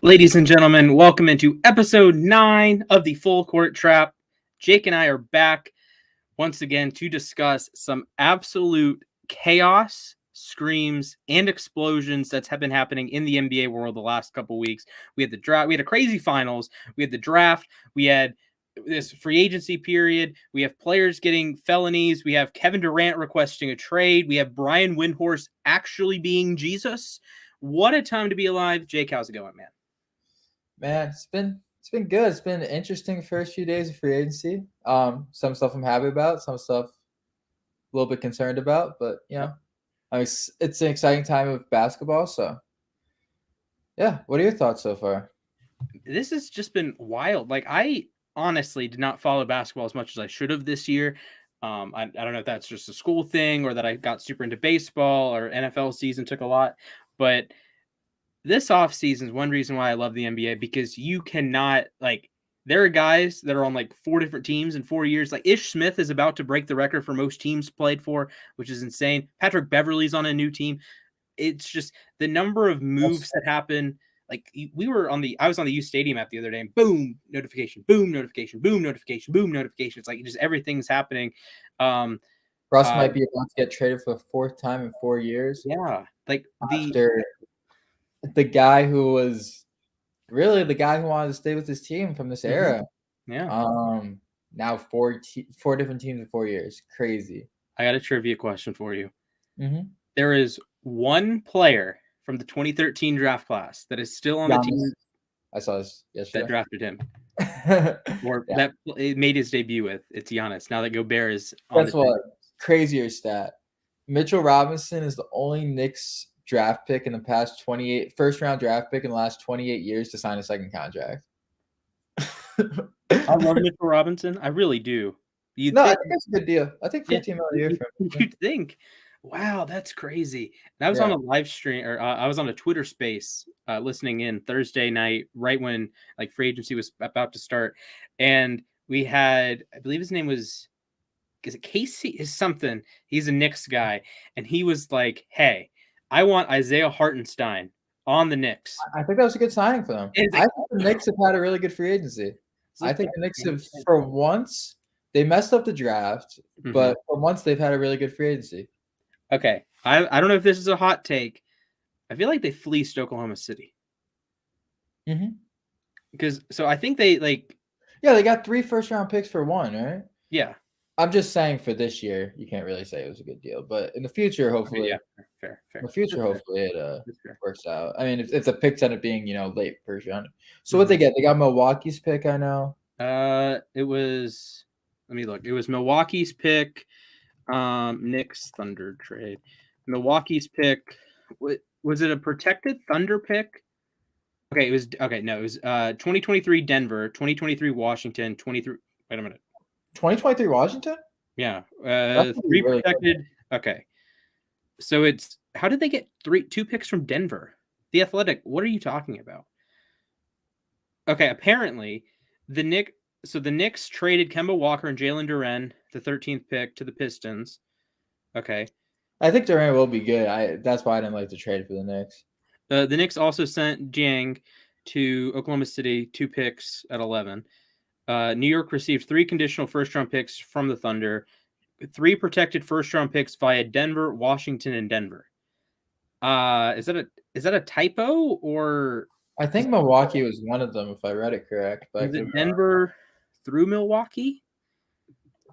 Ladies and gentlemen, welcome into episode 9 of the Full Court Trap. Jake and I are back once again to discuss some absolute chaos, screams, and explosions that have been happening in the NBA world the last couple weeks. We had the draft, we had a crazy finals, we had the draft, we had this free agency period, we have players getting felonies, we have Kevin Durant requesting a trade, we have Brian Windhorst actually being Jesus. What a time to be alive. Jake, how's it going, man? Man, it's been good. It's been an interesting first few days of free agency. Some stuff I'm happy about, some stuff a little bit concerned about, but it's an exciting time of basketball. So, yeah, what are your thoughts so far? This has just been wild. Like, I honestly did not follow basketball as much as I should have this year. I don't know if that's just a school thing or that I got super into baseball or NFL season took a lot, but this offseason is one reason why I love the NBA, because you cannot, like, there are guys that are on like 4 different teams in 4 years. Like Ish Smith is about to break the record for most teams played for, which is insane. Patrick Beverley's on a new team. It's just the number of moves that happen. Like I was on the uSTADIUM app the other day, and boom, notification, boom, notification, boom, notification, boom, notification. It's like just everything's happening. Russ might be about to get traded for the 4th time in 4 years. Yeah, like after the guy who was really the guy who wanted to stay with his team from this era. Yeah. Now 4 different teams in 4 years. Crazy. I got a trivia question for you. Mm-hmm. There is one player from the 2013 draft class that is still on the team. I saw this yesterday. That drafted him. Or that it made his debut with. It's Giannis. Now that Gobert is on That's what crazier stat. Mitchell Robinson is the only Knicks draft pick in the past 28 first round draft pick in the last 28 years to sign a second contract. I love Mitchell Robinson. I really do. I think that's a good deal. I think 15 million a year for him. You'd think. Wow, that's crazy. And I was on a live stream, or I was on a Twitter space listening in Thursday night, right when like free agency was about to start. And we had, I believe his name was, is it Casey? Is something. He's a Knicks guy. And he was like, hey, I want Isaiah Hartenstein on the Knicks. I think that was a good signing for them. I think the Knicks have had a really good free agency. I think the Knicks have, for once, they messed up the draft, but for once they've had a really good free agency. Okay. I don't know if this is a hot take. I feel like they fleeced Oklahoma City. Mm-hmm. Because, so I think they like... Yeah, they got 3 first-round picks for 1, right? Yeah. I'm just saying for this year, you can't really say it was a good deal. But in the future, hopefully... Okay, yeah, fair. In the future, hopefully it works out. I mean, if the picks end up being, late first round. So what they get? They got Milwaukee's pick, I know. It was... Let me look. It was Milwaukee's pick... Knicks Thunder trade. Milwaukee's pick. Was it a protected Thunder pick? Okay, it was 2023 Denver, 2023 Washington, 23. Wait a minute. 2023 Washington? Yeah. 3 really protected. Good. Okay. So it's, how did they get 2 picks from Denver? The Athletic. What are you talking about? Okay, apparently the Knicks traded Kemba Walker and Jalen Duren, the 13th pick, to the Pistons. Okay. I think Durant will be good. That's why I didn't like the trade for the Knicks. The Knicks also sent Jiang to Oklahoma City, 2 picks at 11. New York received 3 conditional first-round picks from the Thunder, 3 protected first-round picks via Denver, Washington, and Denver. Is that a typo, or... I think Milwaukee was one of them, if I read it correct. But is it Denver through Milwaukee?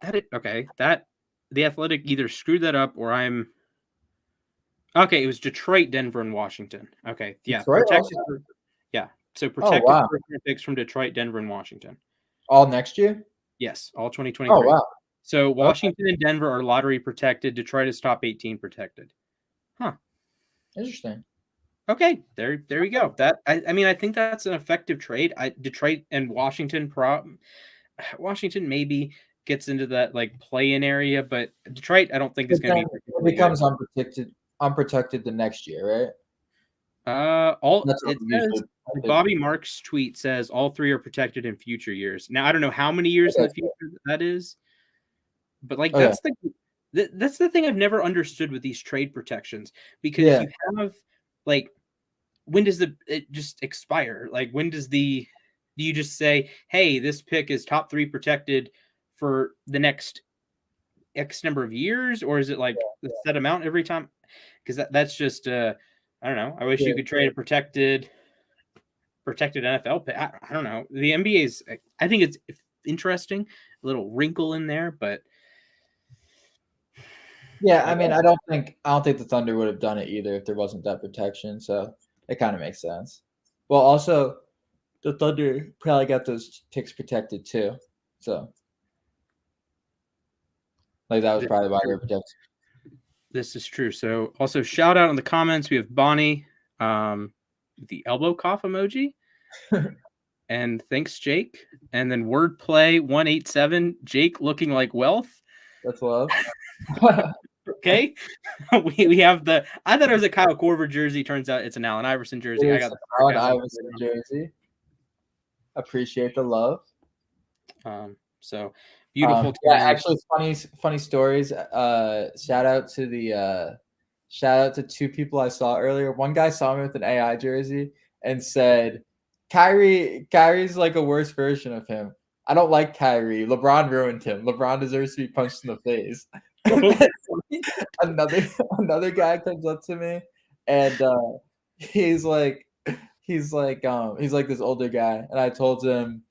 The Athletic either screwed that up, or I'm... Okay, it was Detroit, Denver, and Washington. Okay, yeah. Protected first-round picks from Detroit, Denver, and Washington. All next year? Yes, all 2023. Oh, wow. So Washington and Denver are lottery protected. Detroit is top 18 protected. Huh. Interesting. Okay, there we go. That I mean, I think that's an effective trade. Detroit and Washington maybe gets into that like play-in area, but Detroit I don't think is going to be. It becomes unprotected the next year, right? Bobby Marks' tweet says all 3 are protected in future years. Now I don't know how many years in the future that is, but like that's the thing I've never understood with these trade protections, because you have like when does it just expire? Like, when does do you just say, hey, this pick is top 3 protected for the next X number of years, or is it like the set amount every time? Because that's just I don't know. I wish you could trade a protected NFL pick. I don't know. The NBA is, I think it's interesting, a little wrinkle in there, but Yeah, I mean, I don't think the Thunder would have done it either if there wasn't that protection. So it kind of makes sense. Well, also, the Thunder probably got those picks protected too. So, like, that was probably why they were protected. This is true. So, also shout out in the comments. We have Bonnie, the elbow cough emoji, and thanks, Jake. And then wordplay 187, Jake looking like wealth. That's love. Okay, we have I thought it was a Kyle Korver jersey. Turns out it's an Allen Iverson jersey. I got the Allen Iverson jersey. Appreciate the love. So beautiful. Yeah, actually, funny stories. Shout out to 2 people I saw earlier. One guy saw me with an AI jersey and said, Kyrie's like a worse version of him. I don't like Kyrie. LeBron ruined him. LeBron deserves to be punched in the face. another guy comes up to me and he's like this older guy, and I told him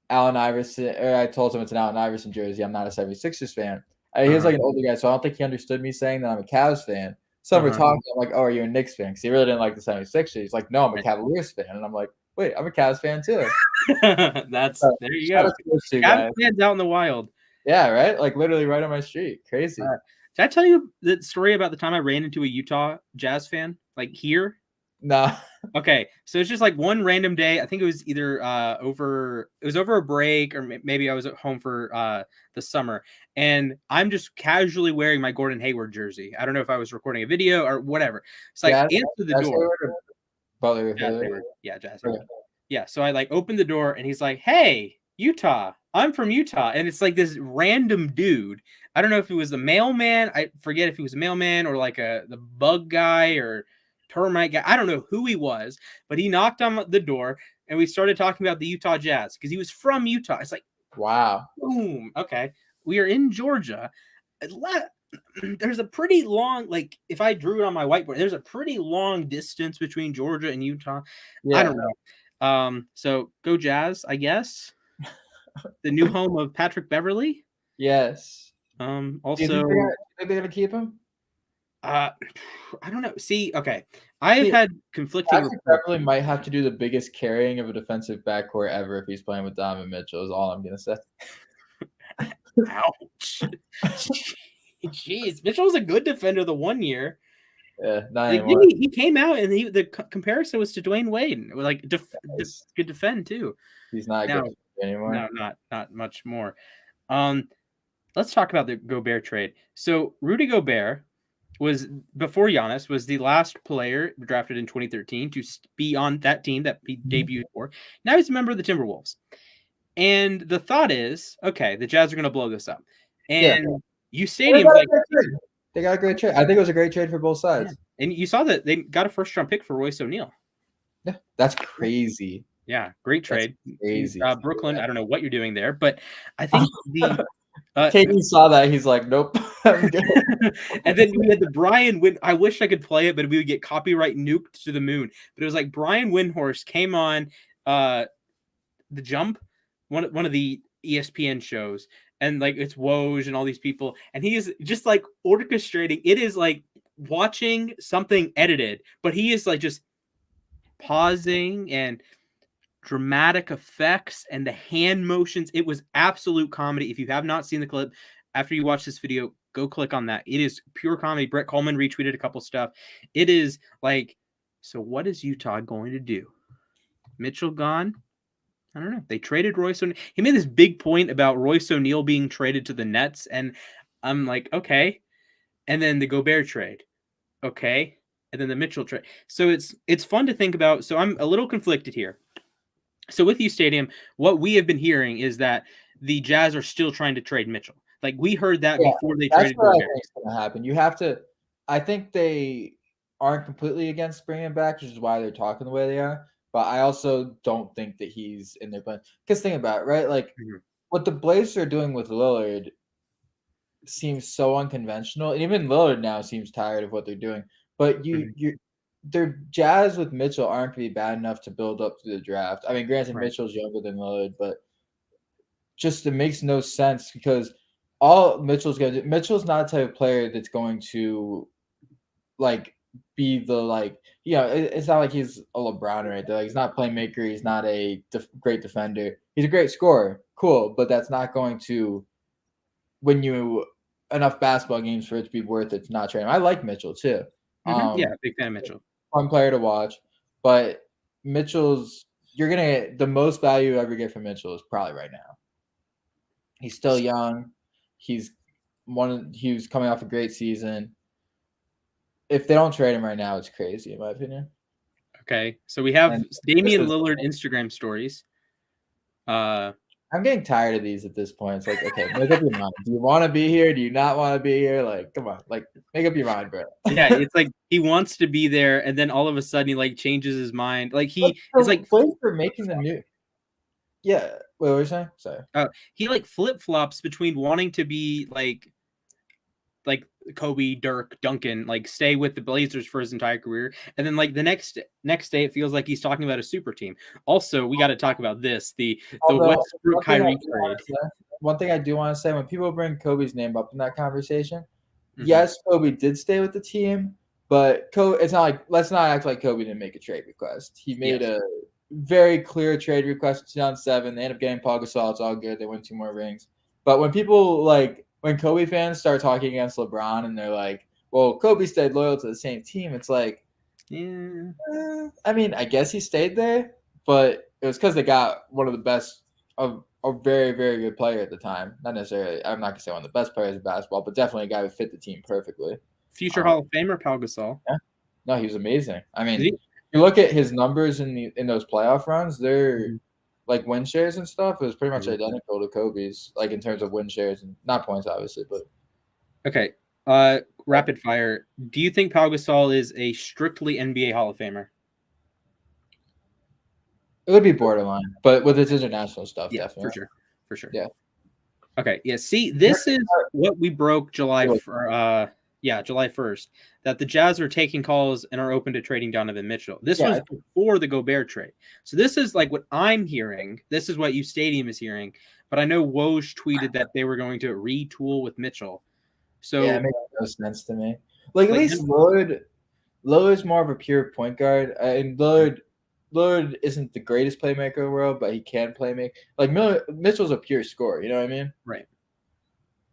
Allen Iverson, or I told him it's an Allen Iverson jersey. I'm not a 76ers fan. He was like an older guy, so I don't think he understood me saying that I'm a Cavs fan. So we're talking, I'm like, oh, are you a Knicks fan? Because he really didn't like the 76ers. He's like, no, I'm a Cavaliers fan. And I'm like, wait, I'm a Cavs fan too. There you go. Cavs fans out in the wild. Yeah, right? Like literally right on my street. Crazy. Did I tell you the story about the time I ran into a Utah Jazz fan? Like here? No. Okay, so it's just like one random day. I think it was either over a break, or maybe I was at home for the summer, and I'm just casually wearing my Gordon Hayward jersey. I don't know if I was recording a video or whatever. It's like, answer the door. Yeah, Jazz Hayward. Yeah, so I like opened the door, and he's like, "Hey, Utah, I'm from Utah," and it's like this random dude. I don't know if it was the mailman. I forget if he was a mailman or like the bug guy or termite guy. I don't know who he was, but he knocked on the door and we started talking about the Utah Jazz because he was from Utah. It's like, wow, boom. Okay, we are in Georgia. There's a pretty long, like if I drew it on my whiteboard, there's a pretty long distance between Georgia and Utah. Yeah. I don't know. So go Jazz, I guess. The new home of Patrick Beverley. Yes. Also, do you think they're gonna keep him? I don't know. See, okay, I've had conflicting. Patrick Beverley might have to do the biggest carrying of a defensive backcourt ever if he's playing with Donovan Mitchell. Is all I'm gonna say. Ouch. Jeez, Mitchell was a good defender the one year. Yeah, like, he came out and the comparison was to Dwayne Wade. Like could defend too. He's not good anymore. No, not much more. Let's talk about the Gobert trade. So Rudy Gobert was, before Giannis, was the last player drafted in 2013 to be on that team that he debuted for. Now he's a member of the Timberwolves. And the thought is, okay, the Jazz are going to blow this up. And uSTADIUM, they got a great trade. I think it was a great trade for both sides. Yeah. And you saw that they got a first-round pick for Royce O'Neal. Yeah, that's crazy. Yeah, great trade. That's crazy. Brooklyn, I don't know what you're doing there, but I think the Katie saw that. He's like, nope. And then we had the Brian Win. I wish I could play it, but we would get copyright nuked to the moon. But it was like Brian Windhorst came on The Jump, one of the ESPN shows, and like it's Woj and all these people, and he is just like orchestrating. It is like watching something edited, but he is like just pausing and dramatic effects and the hand motions. It was absolute comedy. If you have not seen the clip, after you watch this video, go click on that. It is pure comedy. Brett Coleman retweeted a couple stuff. It is like, so what is Utah going to do? Mitchell gone? I don't know. They traded Royce O'Neal. He made this big point about Royce O'Neal being traded to the Nets, and I'm like, okay. And then the Gobert trade. Okay. And then the Mitchell trade. So it's fun to think about. So I'm a little conflicted here. So with uSTADIUM, what we have been hearing is that the Jazz are still trying to trade Mitchell. Like we heard that before they traded. That's what I think is going to happen. You have to. I think they aren't completely against bringing him back, which is why they're talking the way they are. But I also don't think that he's in their plan. Because think about it, right? Like Mhm. what the Blazers are doing with Lillard seems so unconventional, and even Lillard now seems tired of what they're doing. But Mhm. their Jazz with Mitchell aren't going to be bad enough to build up to the draft. I mean, granted, Right. Mitchell's younger than Lillard, but just it makes no sense because all Mitchell's going to do, Mitchell's not the type of player that's going to like be the it's not like he's a LeBron or anything. Like, he's not a playmaker. He's not a great defender. He's a great scorer. Cool, but that's not going to win you enough basketball games for it to be worth it to not trade him. I like Mitchell too. Yeah, big fan of Mitchell. Fun player to watch, but Mitchell's you're gonna get the most value you ever get from Mitchell is probably right now. He's still young. He was coming off a great season. If they don't trade him right now, it's crazy in my opinion. Okay, so we have And this Damian is Lillard Instagram stories. I'm getting tired of these at this point. It's like, okay, make up your mind. Do you want to be here? Do you not want to be here? Like, come on, like, make up your mind, bro. Yeah, it's like he wants to be there, and then all of a sudden he like changes his mind. Like he is So like wait for making the new. Yeah, wait, what were you saying? Sorry. he like flip flops between wanting to be like Kobe, Dirk, Duncan, like stay with the Blazers for his entire career, and then like the next day it feels like he's talking about a super team. Also, we got to talk about this the Although Westbrook Kyrie trade. one thing I do want to say when people bring Kobe's name up in that conversation, Mhm. yes, Kobe did stay with the team, but it's not like let's not act like Kobe didn't make a trade request. He made Yes. a very clear trade request in 2007. They end up getting Paul Gasol. It's all good. They win 2 more rings. But when people when Kobe fans start talking against LeBron and they're like, "Well, Kobe stayed loyal to the same team," it's like, Yeah. I mean, I guess he stayed there, but it was because they got one of the best of a very, very good player at the time. Not necessarily, I'm not gonna say one of the best players in basketball, but definitely a guy who fit the team perfectly. Future Hall of Famer Pau Gasol. Yeah, no, he was amazing. I mean, Did he? you look at his numbers in those playoff runs, they're Mhm. like win shares and stuff. It was pretty much Mhm. identical to Kobe's, like in terms of win shares and not points, obviously, but Okay. Rapid fire. Do you think Pau Gasol is a strictly NBA Hall of Famer? it would be borderline. But with his international stuff, Yeah, definitely. for sure. Yeah. Okay. Yeah. See, this is what we broke July 1st, that the Jazz are taking calls and are open to trading Donovan Mitchell. This Yeah, was before the Gobert trade. So this is like what I'm hearing. This is what uSTADIUM is hearing. But I know Woj tweeted that they were going to retool with Mitchell. yeah, it So makes no sense to me. Like at like least Lillard's more of a pure point guard, and Lillard isn't the greatest playmaker in the world, but he can play make. Like Mitchell's a pure scorer. You know what I mean? right.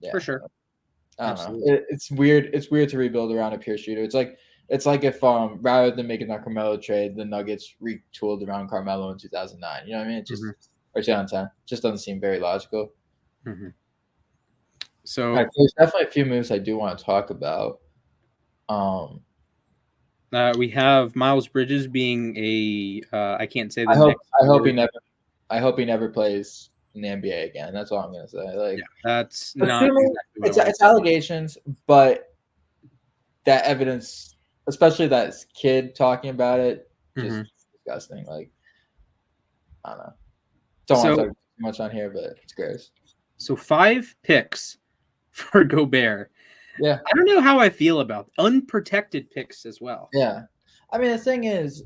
Yeah. For sure. I don't know. Absolutely. It's weird. It's weird to rebuild around a pure shooter. It's like if rather than making that Carmelo trade, the Nuggets retooled around Carmelo in 2009. You know what I mean? It just or 2010. Just doesn't seem very logical. Mm-hmm. Right, So there's definitely a few moves I do want to talk about. we have Miles Bridges being a I can't say the I hope next I hope he word. never I hope he never plays in the NBA again. That's all I'm gonna say. Like, Yeah, that's not assuming exactly what I want. it's allegations, but that evidence, especially that kid talking about it, just Mm-hmm. disgusting. Like, I don't know. Don't want to talk too much on here, but it's gross. So 5 picks for Gobert. Yeah, I don't know how I feel about unprotected picks as well. yeah. I mean, the thing is,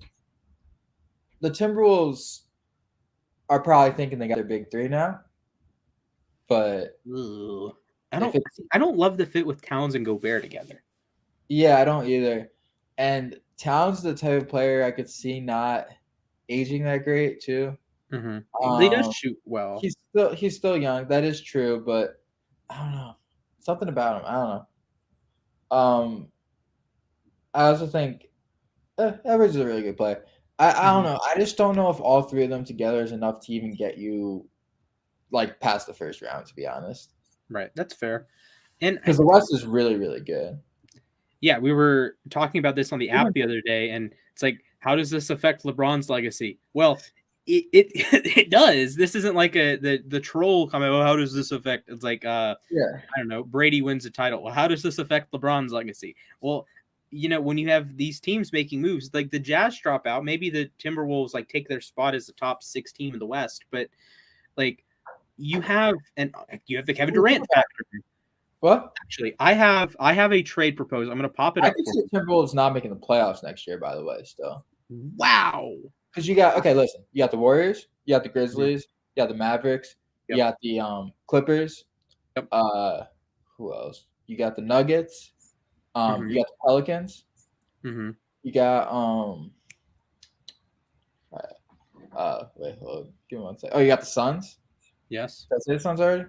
the Timberwolves are probably thinking they got their big 3 now, but Ugh. if it's I don't love the fit with Towns and Gobert together. yeah, I don't either. And Towns is the type of player I could see not aging that great too. Mm-hmm. They does shoot well. He's still young. That is true, but I don't know. Something about him. I don't know. I also think Everett is a really good player. I don't know. I just don't know if all 3 of them together is enough to even get you like past the first round. To be honest, Right, that's fair. And because the West is really really good. yeah, we were talking about this on the app the other day, and it's like, how does this affect LeBron's legacy? Well, it does. This isn't like the troll comment. Well, how does this affect? It's like Yeah. I don't know. Brady wins a title. Well, how does this affect LeBron's legacy? Well, when you have these teams making moves, like the Jazz drop out, maybe the Timberwolves like take their spot as the top 6 team in the West, but like you have the Kevin Durant factor. What? Actually, I have a trade proposal. I'm going to pop it I up can for see the Timberwolves not making the playoffs next year, by the way, still. you. Wow. Because listen, you got the Warriors, you got the Grizzlies, you got the Mavericks, you Yep. got the Clippers. Yep. Who else? You got the Nuggets. Mhm. You got the Pelicans. Mm-hmm. You got wait, hold on. Give me one second. Oh, you got the Suns. Yes. That's it, Suns already.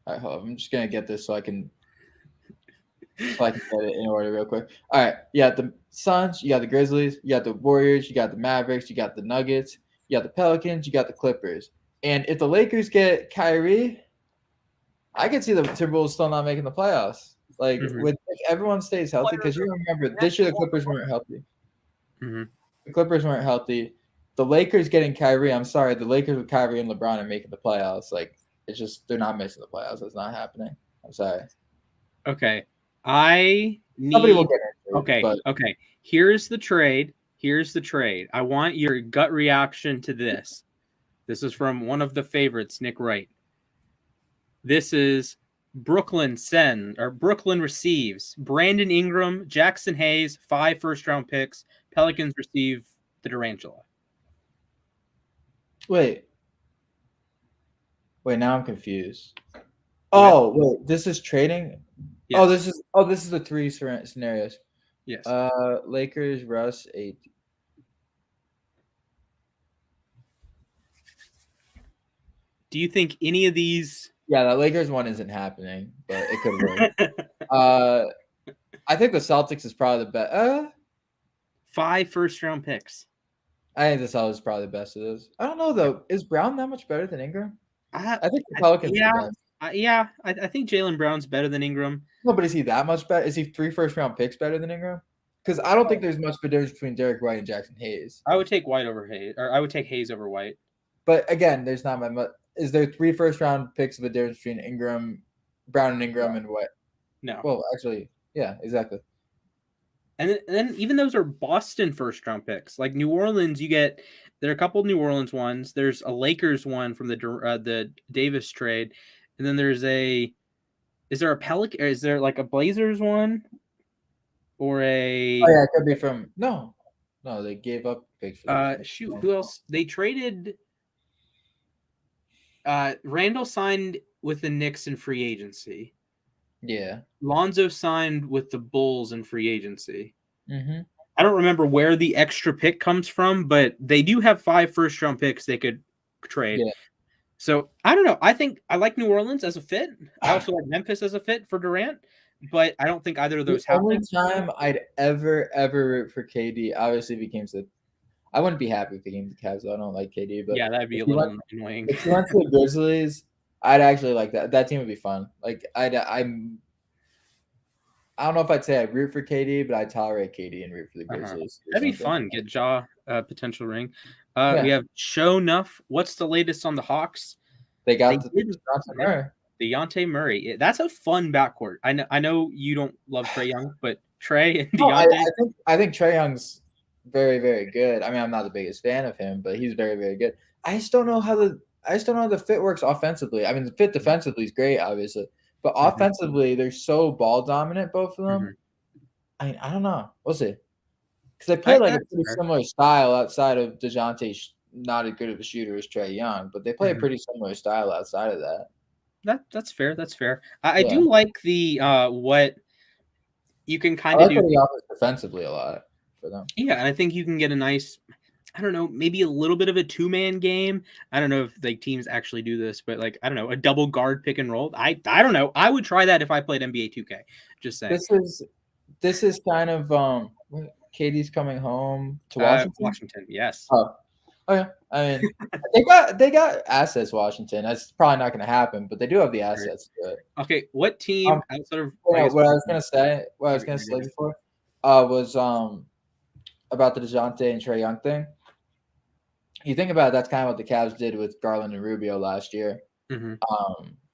All right, hold on. I'm just gonna get this so I can get it in order real quick. All right, you got the Suns, you got the Grizzlies, you got the Warriors, you got the Mavericks, you got the Nuggets, you got the Pelicans, you got the Clippers. And if the Lakers get Kyrie, I can see the Timberwolves still not making the playoffs. Like if everyone stays healthy, because you remember this year the Clippers weren't healthy. Mm-hmm. The Clippers weren't healthy. The Lakers getting Kyrie, I'm sorry, the Lakers with Kyrie and LeBron are making the playoffs. Like it's just they're not missing the playoffs. It's not happening. I'm sorry. Okay. I Somebody will need get it. Okay. Okay. Here's the trade. I want your gut reaction to this. This is from one of the favorites, Nick Wright. This is Brooklyn receives Brandon Ingram, Jackson Hayes, 5 first-round picks. Pelicans receive the Durantula. Wait, now I'm confused. Oh, wait, this is trading? Yes. This is the 3 scenarios. Yes. Lakers, Russ, 8. Do you think any of these? Yeah, that Lakers one isn't happening, but it could work. I think the Celtics is probably the best. 5 first-round picks. I think the Celtics is probably the best of those. I don't know though. Is Brown that much better than Ingram? I think the Pelicans. I think Jaylen Brown's better than Ingram. No, but is he that much better? Is he 3 first-round picks better than Ingram? Because I don't think there's much of a difference between Derek White and Jackson Hayes. I would take White over Hayes, or I would take Hayes over White. But again, there's not much. Is there 3 first-round picks of a difference between Brown and Ingram, and White? No. Well, actually, yeah, exactly. And then even those are Boston first-round picks. Like New Orleans, there are a couple of New Orleans ones. There's a Lakers one from the Davis trade, and then is there a Pelican? Or is there like a Blazers one? Or a? Oh yeah, it could be from no, they gave up picks for who else? They traded. Randall signed with the Knicks in free agency. Yeah. Lonzo signed with the Bulls in free agency. Mm-hmm. I don't remember where the extra pick comes from, but they do have 5 first-round picks they could trade. Yeah. So I don't know. I think I like New Orleans as a fit. I also like Memphis as a fit for Durant, but I don't think either of those happen. The only time I'd ever root for KD, obviously, I wouldn't be happy if he came to Cavs. So I don't like KD, but yeah, that'd be a little annoying. If he went to the Grizzlies, I'd actually like that. That team would be fun. Like I don't know if I'd say I'd root for KD, but I'd tolerate KD and root for the Grizzlies. That'd be fun. Get Ja potential ring. Yeah. We have Show Nuff. What's the latest on the Hawks? They got Dejounte Murray. That's a fun backcourt. I know you don't love Trae Young, but Trae and Dejounte. I think Trae Young's very, very good. I mean, I'm not the biggest fan of him, but he's very, very good. I just don't know how the fit works offensively. I mean, the fit defensively is great, obviously, but offensively, they're so ball dominant, both of them. I mean, I don't know. We'll see. Because they play like a pretty similar style outside of DeJounte, not as good of a shooter as Trae Young, but they play a pretty similar style outside of that. That's fair. That's fair. I do like the what you can kind of do defensively a lot for them. Yeah, and I think you can get a nice, I don't know, maybe a little bit of a 2-man game. I don't know if like teams actually do this, but like I don't know, a double guard pick and roll. I don't know. I would try that if I played NBA 2K. Just saying. This is kind of Katie's coming home to Washington, yes. Oh yeah. I mean, they got assets. Washington. That's probably not going to happen, but they do have the assets to it. Okay, what team outside of what I was going to say before was about the DeJounte and Trae Young thing. You think about it, that's kind of what the Cavs did with Garland and Rubio last year, and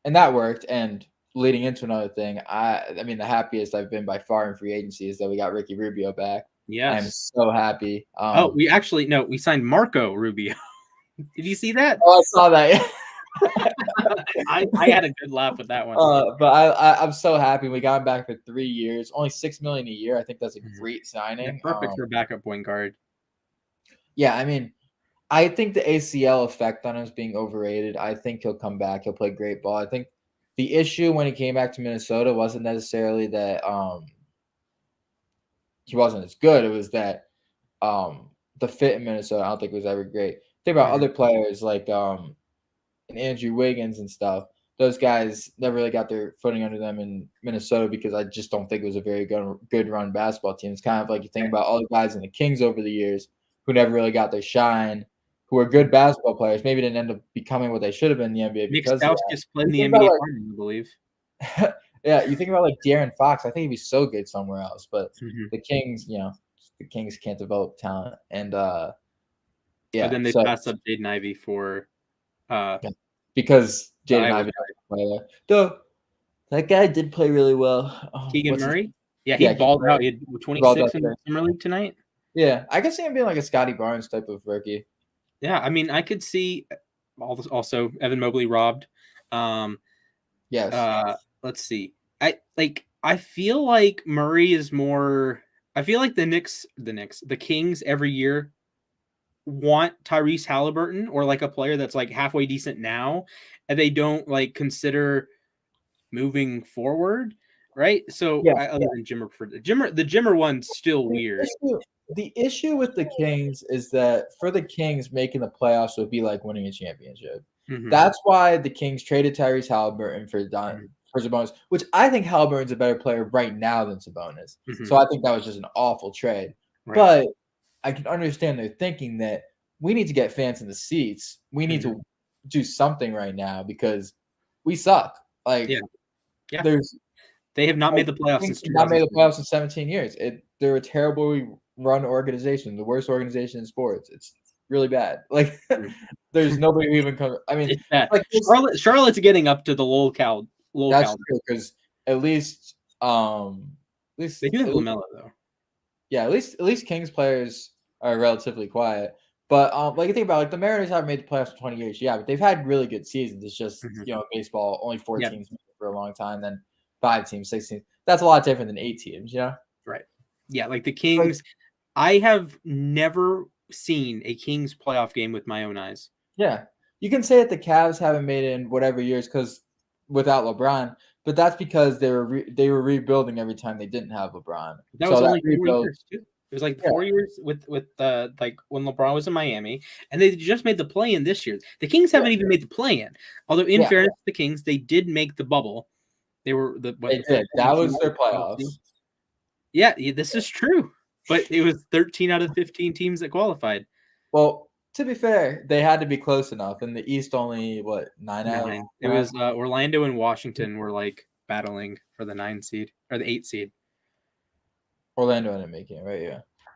that worked. And leading into another thing, I mean, the happiest I've been by far in free agency is that we got Ricky Rubio back. I am Yes. so happy. Oh, we actually no, we signed Marco Rubio. Did you see that? Oh, I saw that. I had a good laugh with that one. But I'm so happy we got him back for 3 years, only $6 million a year. I think that's a Mhm. great Yeah, signing. perfect for a backup point guard. Yeah, I mean, I think the ACL effect on him is being overrated. I think he'll come back. He'll play great ball. I think the issue when he came back to Minnesota wasn't necessarily that he wasn't as good. It was that the fit in Minnesota, I don't think was ever great. Think about Mhm. other players like and Andrew Wiggins and stuff. Those guys never really got their footing under them in Minnesota because I just don't think it was a very good run basketball team. It's kind of like you think about all the guys in the Kings over the years who never really got their shine, who were good basketball players, maybe didn't end up becoming what they should have been in the NBA Nick because of that. Stauskas played in You the think about NBA Finals, I believe. like yeah, you think about like De'Aaron Fox. I think he'd be so good somewhere else, but Mhm. the Kings, the Kings can't develop talent, and But yeah, then they so passed up Jaden Ivey for uh yeah, because the Jaden Iowa Ivey guy. doesn't play there. Though that guy did play really well. Keegan What's his Murray. Yeah, he Yeah, Keegan balled out. Murray. He had He balled out 26 in today. the summer league tonight. Yeah, I could see him being like a Scotty Barnes type of rookie. Yeah, I mean, I could see also Evan Mobley robbed. Um, Yes. let's see. I feel like Murray is more. I feel like the Kings every year want Tyrese Halliburton or like a player that's like halfway decent now, and they don't like consider moving forward, right? So Yeah, other yeah. than the Jimmer one's still The weird. issue with the Kings is that for the Kings, making the playoffs would be like winning a championship. Hmm. That's why the Kings traded Tyrese Halliburton for Sabonis, which I think Halliburton's a better player right now than Sabonis. Hmm. So I think that was just an awful trade. Right. But I can understand their thinking that we need to get fans in the seats. We need Hmm. to do something right now because we suck. Yeah. Like Yeah. there's They have not like made the playoffs Kings since have not made the 2007. playoffs in 17 years. They're a terribly run organization, the worst organization in sports. It's really bad. Like there's nobody who even comes. I mean, It's bad. like this, Charlotte's getting up to the low that's cal. true because at least They do have at least Lamelo though. yeah, at least Kings players are relatively quiet. But like you think about like the Mariners haven't made the playoffs for 20 years. Yeah, but they've had really good seasons. It's just, Hmm. baseball, only four Yeah. teams made it for a long time, then 5 teams, 6 teams. That's a lot different than 8 teams, Right. Yeah. Like the Like, Kings, I have never seen a Kings playoff game with my own eyes. yeah. You can say that the Cavs haven't made it in whatever years because without LeBron, but that's because they were rebuilding every time they didn't have LeBron. That So was that only 4 years rebuild, too. It was like yeah, 4 years with like when LeBron was in Miami, and they just made the play in this year. The Kings yeah, haven't even made the play in. Although in yeah, fairness to the Kings, they did make the bubble. They were they the did. That 14th was their seed. playoffs. Yeah, this is true. But it was 13 out of 15 teams that qualified. Well, to be fair, they had to be close enough. In the East, only what 9 out of 9. It 10. was Orlando and Washington were like battling for the 9 seed or the 8 seed. Orlando ended up making it, right?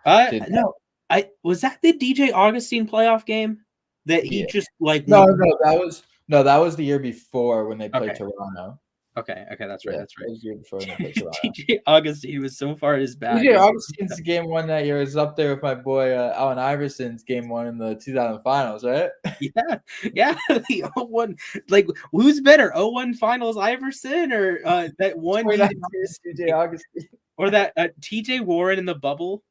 Yeah. Did No, I was that the DJ Augustine playoff game that he yeah. just like No, went. that was the year before when they played Okay, Toronto. okay, that's right, Yeah, that's that right. was the year before when they played Toronto. DJ Augustine was so far in his bag. DJ Augustine's game one that year is up there with my boy Allen Iverson's game one in the 2000 finals, right? Yeah, yeah. The 0-1, like who's better, 0-1 finals Iverson or that one he 2019 DJ Augustine. or that TJ Warren in the bubble?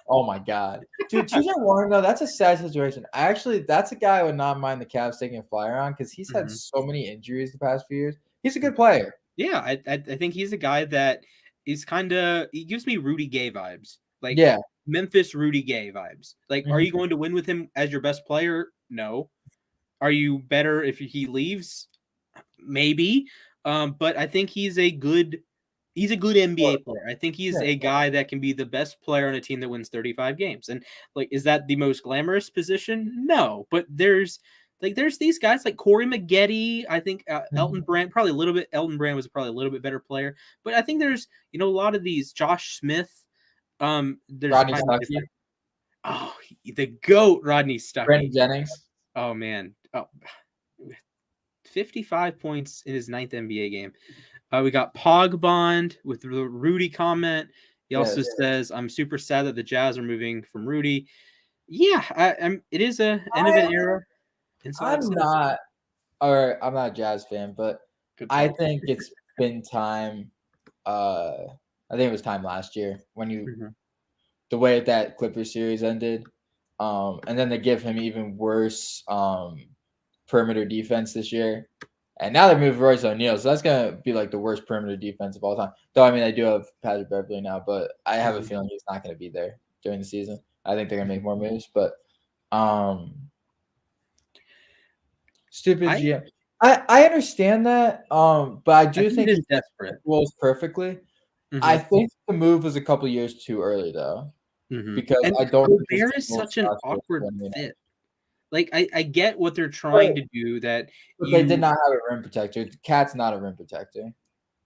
Oh my god. Dude, TJ Warren, though, that's a sad situation. That's a guy I would not mind the Cavs taking a flyer on because he's had Mhm. so many injuries the past few years. He's a good player. Yeah, I think he's a guy that is he gives me Rudy Gay vibes, like Yeah. Memphis Rudy Gay vibes. Like, are Mhm. you going to win with him as your best player? No. Are you better if he leaves? Maybe. But I think he's a good NBA player. I think he's Yeah. a guy that can be the best player on a team that wins 35 games. And like, is that the most glamorous position? No, but there's these guys like Corey Maggette. I think Elton Mhm. Brand, probably a little bit. Elton Brand was probably a little bit better player, but I think there's a lot of these Josh Smith. There's Rodney kind of Stuckey, different. Oh, the goat Rodney Brandon Stuckey. Jennings. Oh man. Oh, 55 points in his ninth NBA game. We got Pogbond with the Rudy comment. He also Yes. says, "I'm super sad that the Jazz are moving from Rudy." Yeah, it is a end of an I era in some I'm sense. not I'm not a Jazz fan, but Good I point. think it's been time. Uh, I think it was time last year when Mhm. the way that Clippers series ended, and then they give him even worse perimeter defense this year. And now they moved Royce O'Neal, so that's gonna be like the worst perimeter defense of all time. Though I mean, I do have Patrick Beverley now, but I have a Mhm. feeling he's not gonna be there during the season. I think they're gonna make more moves, but um, stupid I GM. I understand that, but I I do think it think is he desperate. roles perfectly. I Mhm. think the move was a couple years too early though, Mhm. because And I don't think his Gobert team is will such an prosper awkward when we know. fit. Like I get what they're trying But to do. That they did you not have a rim protector. The Cat's not a rim protector.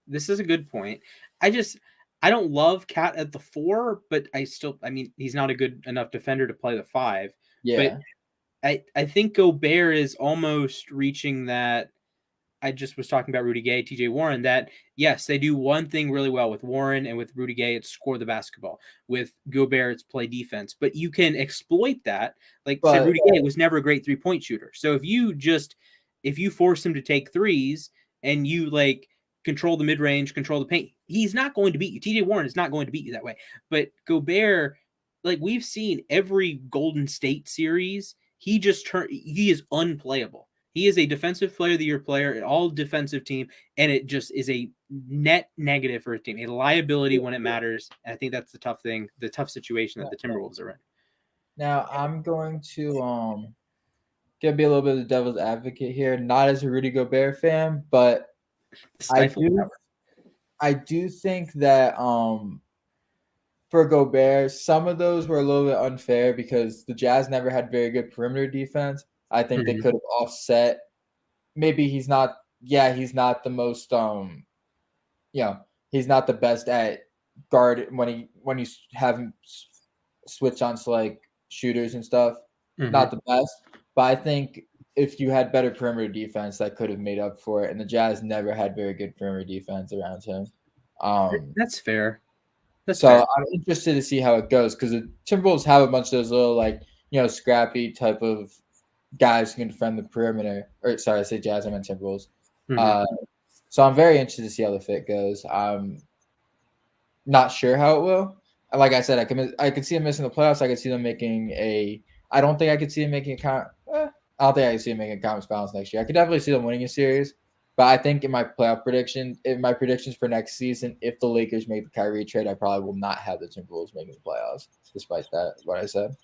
This is a good point. I just I don't love Cat at the 4, but I mean he's not a good enough defender to play the 5. But Yeah, I think Gobert is almost reaching that. I just was talking about Rudy Gay, TJ Warren, that yes, they do one thing really well with Warren and with Rudy Gay, it's score the basketball. With Gobert, it's play defense. But you can exploit that. Like say but Rudy Gay was never a great 3-point shooter. So if you force him to take threes and you like control the mid range, control the paint, he's not going to beat you. TJ Warren is not going to beat you that way. But Gobert, like we've seen every Golden State series, he is unplayable. He is a defensive player of the year player, an all defensive team, and it just is a net negative for a team, a liability when it matters. And I think that's the tough thing, the tough situation that the Timberwolves are in. now I'm going to gonna be a little bit of the devil's advocate here. Not as a Rudy Gobert fan, but I Stifling do power. I do think that for Gobert, some of those were a little bit unfair because the Jazz never had very good perimeter defense. I think they Mhm. could have offset. Maybe he's not the most you know, he's not the best at guard when you have him switch on to like shooters and stuff. Not Mhm. the best, but I think if you had better perimeter defense, that could have made up for it. And the Jazz never had very good perimeter defense around him. That's fair. That's So fair. I'm interested to see how it goes because the Timberwolves have a bunch of those little like scrappy type of guys who can defend the perimeter. Or sorry, I say Jazz, I meant Timberwolves. Mhm. Uh, so I'm very interested to see how the fit goes. I'm not sure how it will. Like I said, I could see them missing the playoffs. I could see them making a. I don't think I could see them making I don't think I could see them making a conference balance next year. I could definitely see them winning a series, but I think in my predictions for next season, if the Lakers make the Kyrie trade, I probably will not have the Timberwolves making the playoffs. Despite that, what I said.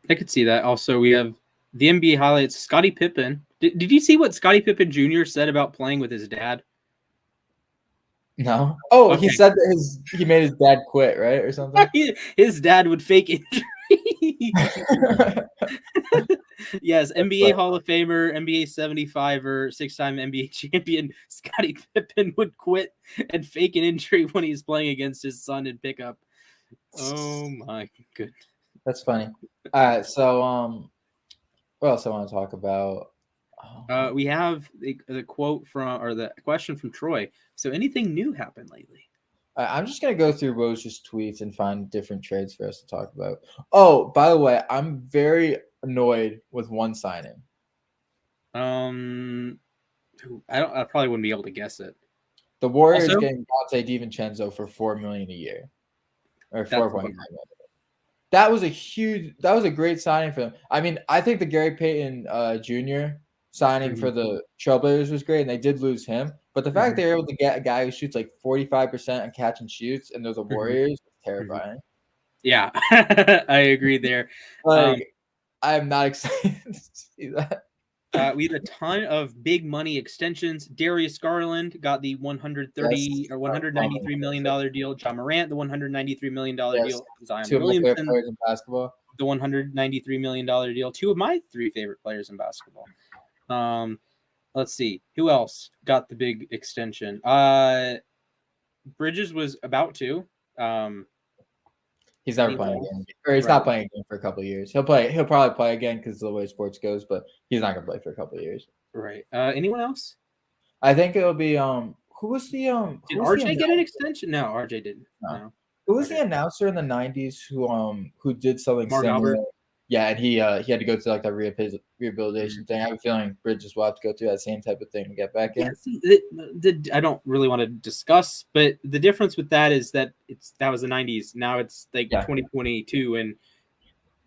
I could see that. Also, we have the NBA highlights. Scottie Pippen. Did you see what Scottie Pippen Jr. said about playing with his dad? No. Oh, he Okay. said that he made his dad quit, right, or something. His dad would fake injury. Yes, That's NBA funny. Hall of Famer, NBA 75er, 6-time NBA champion Scottie Pippen would quit and fake an injury when he's playing against his son in pickup. Oh my goodness. That's funny. All right, so what else I want to talk about? We have the quote from, or the question from Troy. So, anything new happened lately? I'm just gonna go through Rose's tweets and find different trades for us to talk about. Oh, by the way, I'm very annoyed with one signing. Um, I probably wouldn't be able to guess it. The Warriors Also, getting Dante DiVincenzo for $4 million a year, or that's a 4.9 bummer. million. That was a great signing for them. I mean, I think the Gary Payton Jr. signing Mhm, for the Trailblazers was great, and they did lose him. But the fact mhm, they were able to get a guy who shoots like 45% and catch and shoots, and they're the mhm, Warriors, is mhm. terrifying. Yeah, I agree there. Um, Like, I'm not excited to see that. we have a ton of big money extensions. Darius Garland got the Yes, 130 or plumbing. $193 million deal. John Morant, the $193 million Yes, deal. Zion two of my favorite Williamson, players in basketball. the $193 million deal. Two of my three favorite players in basketball. Um, let's see who else got the big extension. Bridges was about to. Um, He's never anyone playing else? again, or he's Right, not playing again for a couple of years. He'll play. He'll probably play again because of the way sports goes, but he's not gonna play for a couple of years. right. Anyone else? I think it'll be who was the Did RJ get an extension? No, RJ didn't. no. No. Who was Okay. the announcer in the '90s who did something Mark similar? Albert. Yeah, and he had to go through like that rehabilitation Mhm. thing. I have a feeling Bridges will have to go through that same type of thing to get back Yeah, in. see, I don't really want to discuss, but the difference with that is that that was the '90s. Now it's like Yeah, 2022, and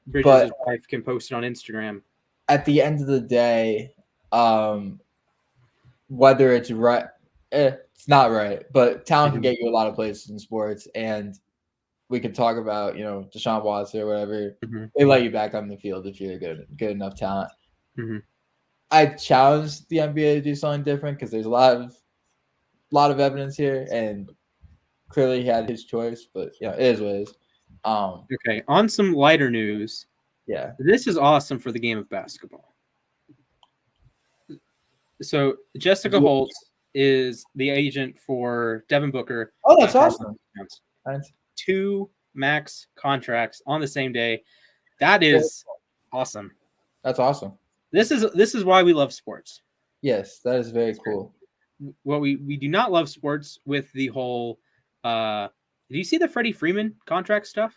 Bridges' but wife can post it on Instagram. at the end of the day, whether it's right, it's not right. But talent can Mhm. get you a lot of places in sports, and we could talk about Deshaun Watson or whatever. Mhm. They let you back on the field if you're good enough talent. Mhm. I challenge the NBA to do something different because there's a lot of evidence here, and clearly he had his choice. But it is what it is. Okay, on some lighter news, Yeah. this is awesome for the game of basketball. So Jessica Holt is the agent for Devin Booker Oh, and that's Karl awesome. Towns. That's 2 max contracts on the same day. That very is cool. awesome. That's awesome. This is why we love sports. Yes, that is very cool. What we do not love sports with the whole. Do you see the Freddie Freeman contract stuff?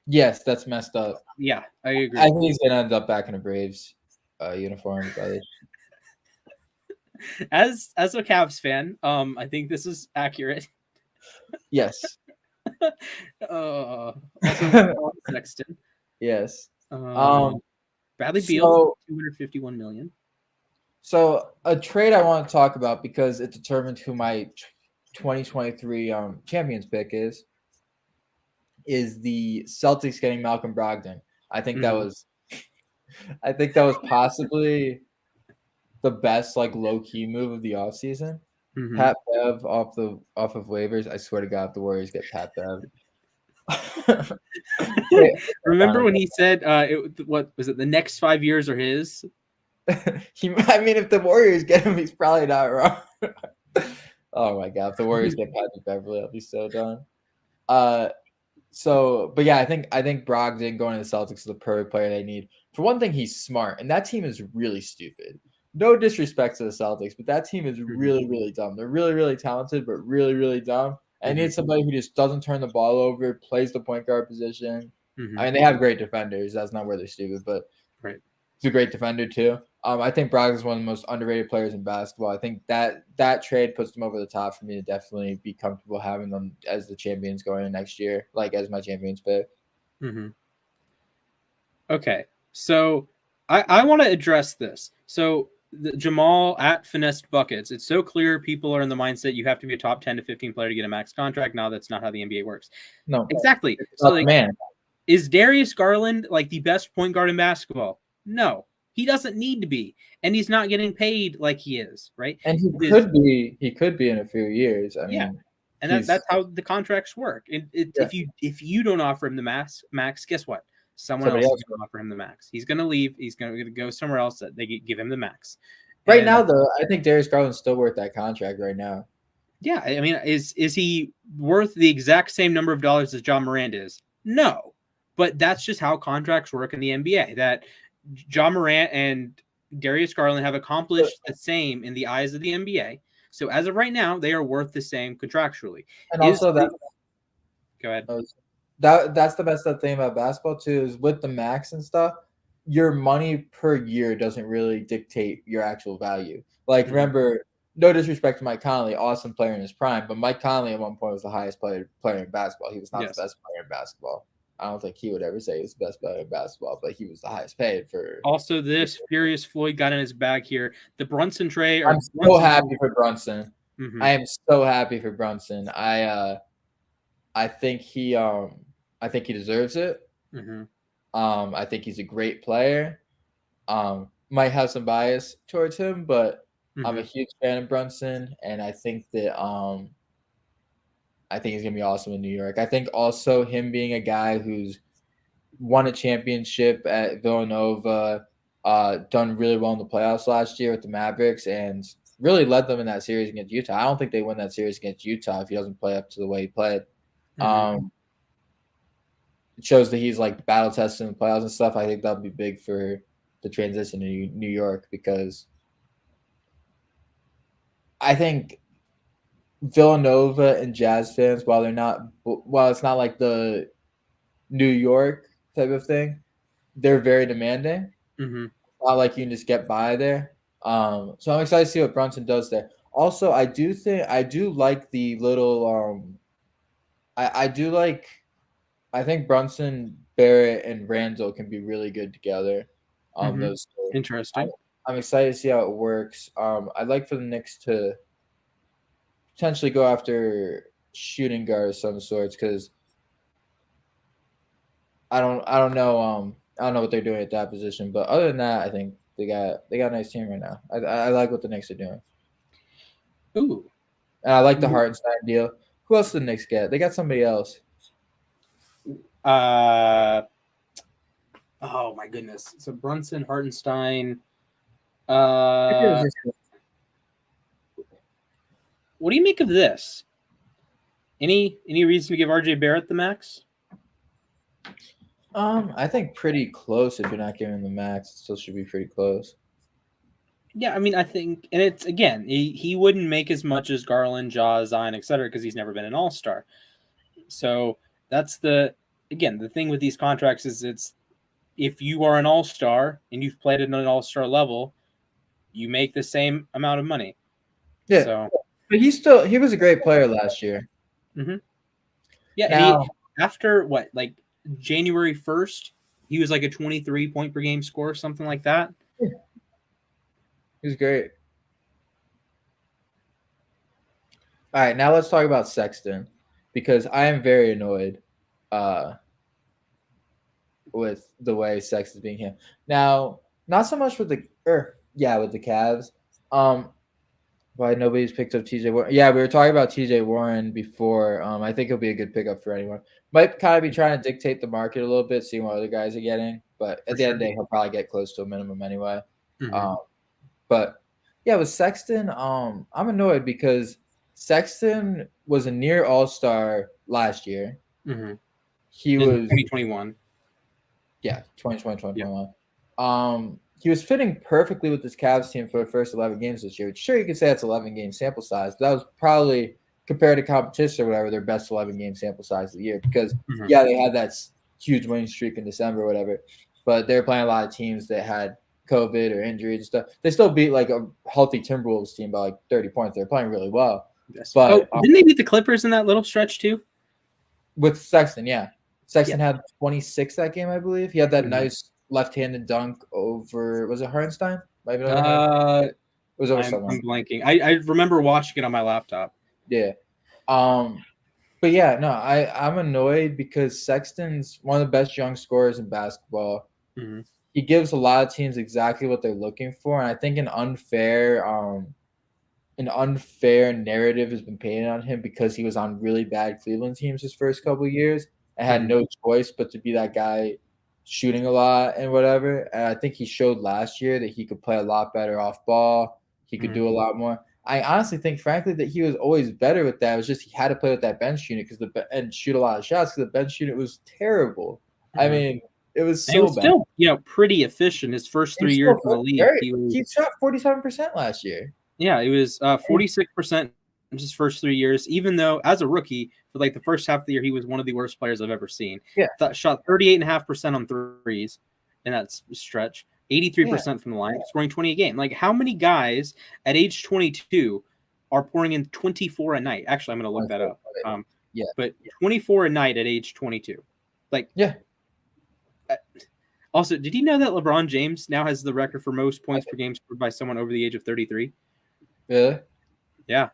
Yes, that's messed up. Yeah, I I agree. think he's gonna end up back in a Braves uniform, brother. As a Cavs fan, I think this is accurate. Yes. Also Sexton. Yes. Um, Bradley Beal, So 251 million. so a trade I want to talk about because it determined who my 2023 champions pick is the Celtics getting Malcolm Brogdon. I think that Mhm. was I think that was possibly the best like low key move of the offseason. Mhm. Pat Bev off of waivers. I swear to God, if the Warriors get Pat Bev. Remember when he said, "What was it? The next 5 years are his." I mean, if the Warriors get him, he's probably not wrong. Oh my God, if the Warriors get Patrick Beverley, I'll be so done. Uh, but yeah, I think Brogdon going to the Celtics is the perfect player they need. For one thing, he's smart, and that team is really stupid. No disrespect to the Celtics, but that team is Mhm. really, really dumb. They're really, really talented, but really, really dumb. And I Mhm. need somebody who just doesn't turn the ball over, plays the point guard position. I Mhm. mean, they have great defenders. That's not where they're stupid, but Right. he's a great defender too. I think Brogdon is one of the most underrated players in basketball. I think that trade puts them over the top for me to definitely be comfortable having them as the champions going into next year, like as my champions pick. Mhm. Okay, so I want to address this. So Jamal at Finessed Buckets. It's so clear people are in the mindset you have to be a top 10 to 15 player to get a max contract. Now that's not how the NBA works. No, Exactly. it's So not the like, man, is Darius Garland like the best point guard in basketball? No, he doesn't need to be, and he's not getting paid like he is. Right? and he It is, could be. He could be in a few years. I yeah, mean, and he's that's how the contracts work. yeah. If you don't offer him the max, guess what? Someone Somebody else is else. going to offer him the max. He's going to leave. He's going to go somewhere else that they give him the max. Right And now, though, I think Darius Garland's still worth that contract right now. yeah, I mean, is he worth the exact same number of dollars as John Morant is? No, but that's just how contracts work in the NBA. That John Morant and Darius Garland have But, accomplished the same in the eyes of the NBA. So as of right now, they are worth the same contractually. and Is also that go ahead. that's the best thing about basketball too is with the max and stuff. Your money per year doesn't really dictate your actual value. Like Mhm. remember, no disrespect to Mike Conley, awesome player in his prime, but Mike Conley at one point was the highest player in basketball. He was not the Yes. best player in basketball. I don't think he would ever say he was the best player in basketball, but he was the highest paid for. Also, this Furious Floyd got in his bag here. The Brunson trade or I'm so Brunson. happy for Brunson. Mhm. I am so happy for Brunson. I think I think he deserves it. Mhm. I think he's a great player. Might have some bias towards him, but I'm a Mhm. huge fan of Brunson, and I think he's gonna be awesome in New York. I think also him being a guy who's won a championship at Villanova, done really well in the playoffs last year with the Mavericks, and really led them in that series against Utah. I don't think they win that series against Utah if he doesn't play up to the way he played. Mhm. It shows that he's like battle tested in the playoffs and stuff. I think that'll be big for the transition to New York because I think Villanova and Jazz fans, while it's not like the New York type of thing, they're very demanding. Hmm. Not like you can just get by there. So I'm excited to see what Brunson does there. Also, I do like the little I do like I think Brunson, Barrett, and Randall can be really good together. Hmm. Those two. I'm, Interesting. I'm excited to see how it works. I'd like for the Knicks to potentially go after shooting guard of some sorts because I don't know what they're doing at that position. But other than that, I think they got a nice team right now. I like what the Knicks are doing, Ooh. and I like the Hartenstein deal. Who else did the Knicks get? They got somebody else. Uh. Oh my goodness. So Brunson, Hartenstein. I think it was Uh. just- What do you make of this? Any reason to give RJ Barrett the max? I think pretty close. If you're not giving the max, it still should be pretty close. Yeah, I mean, I think, and it's again, he wouldn't make as much as Garland, Jaw, Zion, etc., because he's never been an All Star. So that's the thing with these contracts is it's if you are an All Star and you've played at an All Star level, you make the same amount of money. Yeah, So, but he was a great player last year. mm-hmm. Yeah, and he Now after what like January 1st, he was like a 23 point per game score, something like that. he was great. All right, now let's talk about Sexton because I am very annoyed uh, with the way Sexton's being handled. Now, not so much with with the Cavs. Why nobody's picked up TJ Warren? Yeah, we were talking about TJ Warren before. I think he'll be a good pickup for anyone. Might kind of be trying to dictate the market a little bit, seeing what other guys are getting. But For at the end of sure. the day, he'll probably get close to a minimum anyway. Mm-hmm. Um, but yeah, with Sexton, I'm annoyed because Sexton was a near All Star last year. Mm-hmm. He In was 2021. Yeah, 2020, Yeah. 2021. He was fitting perfectly with this Cavs team for the first 11 games this year. Sure, you could say that's 11 game sample size, but that was probably compared to competition or whatever their best 11 game sample size of the year. Because Mm-hmm. yeah, they had that huge winning streak in December or whatever, but they were playing a lot of teams that had COVID or injuries and stuff. They still beat like a healthy Timberwolves team by like 30 points. They're playing really well, Yes. Oh, but didn't they beat the Clippers in that little stretch too? with Sexton, yeah. Yeah. Sexton had 26 that game, I believe. He had that Mhm. nice left-handed dunk over, was it Hartenstein? Maybe over him. Uh, It was over I'm someone. I'm blanking. I remember watching it on my laptop. Yeah. Um, but yeah, no, I'm annoyed because Sexton's one of the best young scorers in basketball. Mm-hmm. He gives a lot of teams exactly what they're looking for, and I think an unfair narrative has been painted on him because he was on really bad Cleveland teams his first couple of years and had Mm-hmm. no choice but to be that guy shooting a lot and whatever. And I think he showed last year that he could play a lot better off ball. He could Mm-hmm. do a lot more. I honestly think, frankly, that he was always better with that. It was just he had to play with that bench unit and shoot a lot of shots because the bench unit was terrible. I Mm-hmm. mean, it was And he so was bad. still, pretty efficient his first He 3 years still in the played league. very. He was, He shot 47% last year. yeah, he was 46% in his first 3 years. Even though as a rookie, for like the first half of the year, he was one of the worst players I've ever seen. Yeah, Shot 38.5% on threes in that stretch, yeah. 83% from the line, scoring 20 a game. Like how many guys at age 22 are pouring in 24 a night? Actually, I'm going to look that up. Yeah. But 24 a night at age 22. Like, Yeah. Also, did you know that LeBron James now has the record for most points per game scored by someone over the age of 33? Really? Yeah.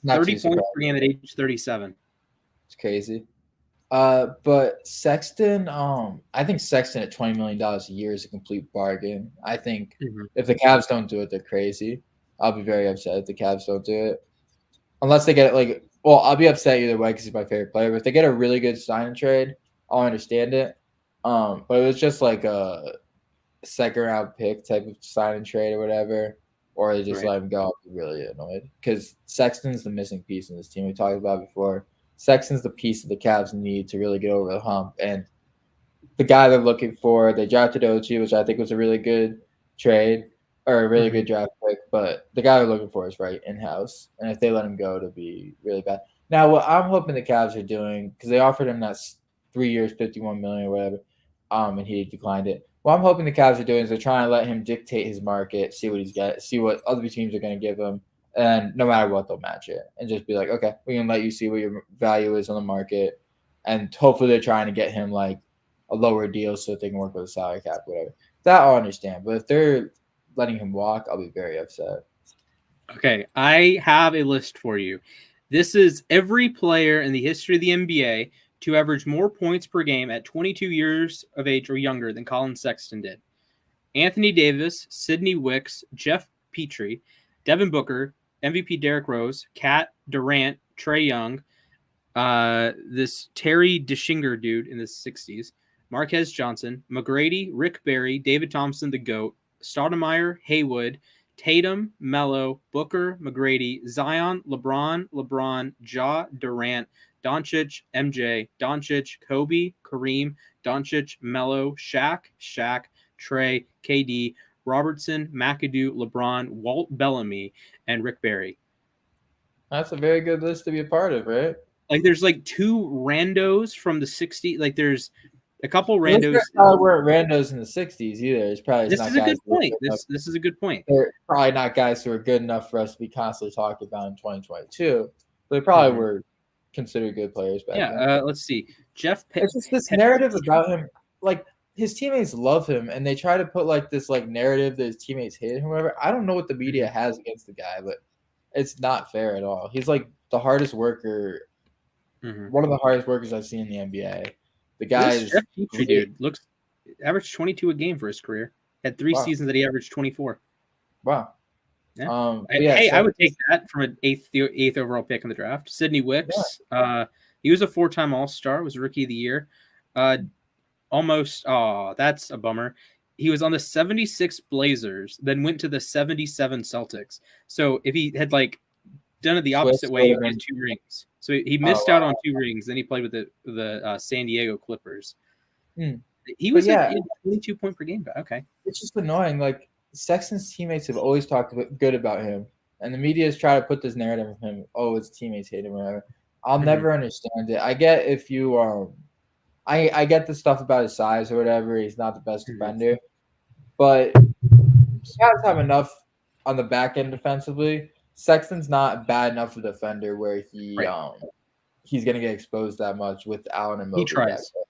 Not 30 too points surprised. per game at age 37. It's crazy. But Sexton, I think Sexton at $20 million a year is a complete bargain. I think Mm-hmm. if the Cavs don't do it, they're crazy. I'll be very upset if the Cavs don't do it. Unless they get it I'll be upset either way because he's my favorite player. But if they get a really good sign and trade, I'll understand it. But it was just like a second round pick type of sign and trade or whatever, or they just Right. let him go. I'll be really annoyed because Sexton's the missing piece in this team. We talked about it before. Sexton's the piece that the Cavs need to really get over the hump. And the guy they're looking for, they drafted OG, which I think was a really good trade or a really Mhm. good draft pick, but the guy we're looking for is right in house, and if they let him go, it'll be really bad. Now, what I'm hoping the Cavs are doing, because they offered him that 3 years, 51 million or whatever, and he declined it. What I'm hoping the Cavs are doing is they're trying to let him dictate his market, see what he's got, see what other teams are going to give him, and no matter what, they'll match it, and just be like, okay, we can let you see what your value is on the market, and hopefully they're trying to get him like a lower deal so that they can work with a salary cap, whatever. That I'll understand, but if they're letting him walk, I'll be very upset. Okay, I have a list for you. This is every player in the history of the NBA to average more points per game at 22 years of age or younger than Colin Sexton did. Anthony Davis, Sidney Wicks, Jeff Petrie, Devin Booker, MVP Derrick Rose, Kat Durant, Trae Young, this Terry DeShinger dude in the 60s, Marquez Johnson, McGrady, Rick Barry, David Thompson, the GOAT, Stoudemire, Haywood, Tatum, Mello, Booker, McGrady, Zion, LeBron, Ja, Durant, Doncic, MJ, Doncic, Kobe, Kareem, Doncic, Mello, Shaq, Trey, KD, Robertson, McAdoo, LeBron, Walt Bellamy, and Rick Barry. That's a very good list to be a part of, right? Like there's like two randos from the 60s. Like there's a couple Those guys randos. probably weren't randos in the '60s either. It's probably This not is a guys good who are point. good enough. This is a good point. They're probably not guys who are good enough for us to be constantly talking about in 2022. But they probably Mhm. were considered good players back Yeah. then. Let's see. It's just this narrative about him, like his teammates love him, and they try to put like this like narrative that his teammates hate him. Or whatever. I don't know what the media has against the guy, but it's not fair at all. He's like the hardest worker, Mhm. one of the hardest workers I've seen in the NBA. The guy This is Jeff Petrie great. dude looks averaged 22 a game for his career. Had three Wow, seasons that he averaged 24. wow. Yeah. But yeah, Hey, I would take Sexton's, that from an eighth overall pick in the draft. Sidney yeah, Wicks. He was a 4-time All-Star. Was rookie of the year. Almost. Oh, that's a bummer. He was on the 76 Blazers, then went to the 77 Celtics. So if he had like done it the Swiss opposite way, would he have would get been. 2 rings. So he Oh missed out on wow. 2 rings. Then he played with the San Diego Clippers. Hmm. He But was a yeah, 22 point per game. Okay. it's just annoying. Like Sexton's teammates have always talked good about him, and the media has tried to put this narrative of him. Oh, his teammates hate him, or whatever. I'll Mhm. never understand it. I get if you I get the stuff about his size or whatever. He's not the best Mhm. defender, but guys have enough on the back end defensively. Sexton's not bad enough of a defender where Right. he's gonna get exposed that much with Allen and He Mobley back tries. there.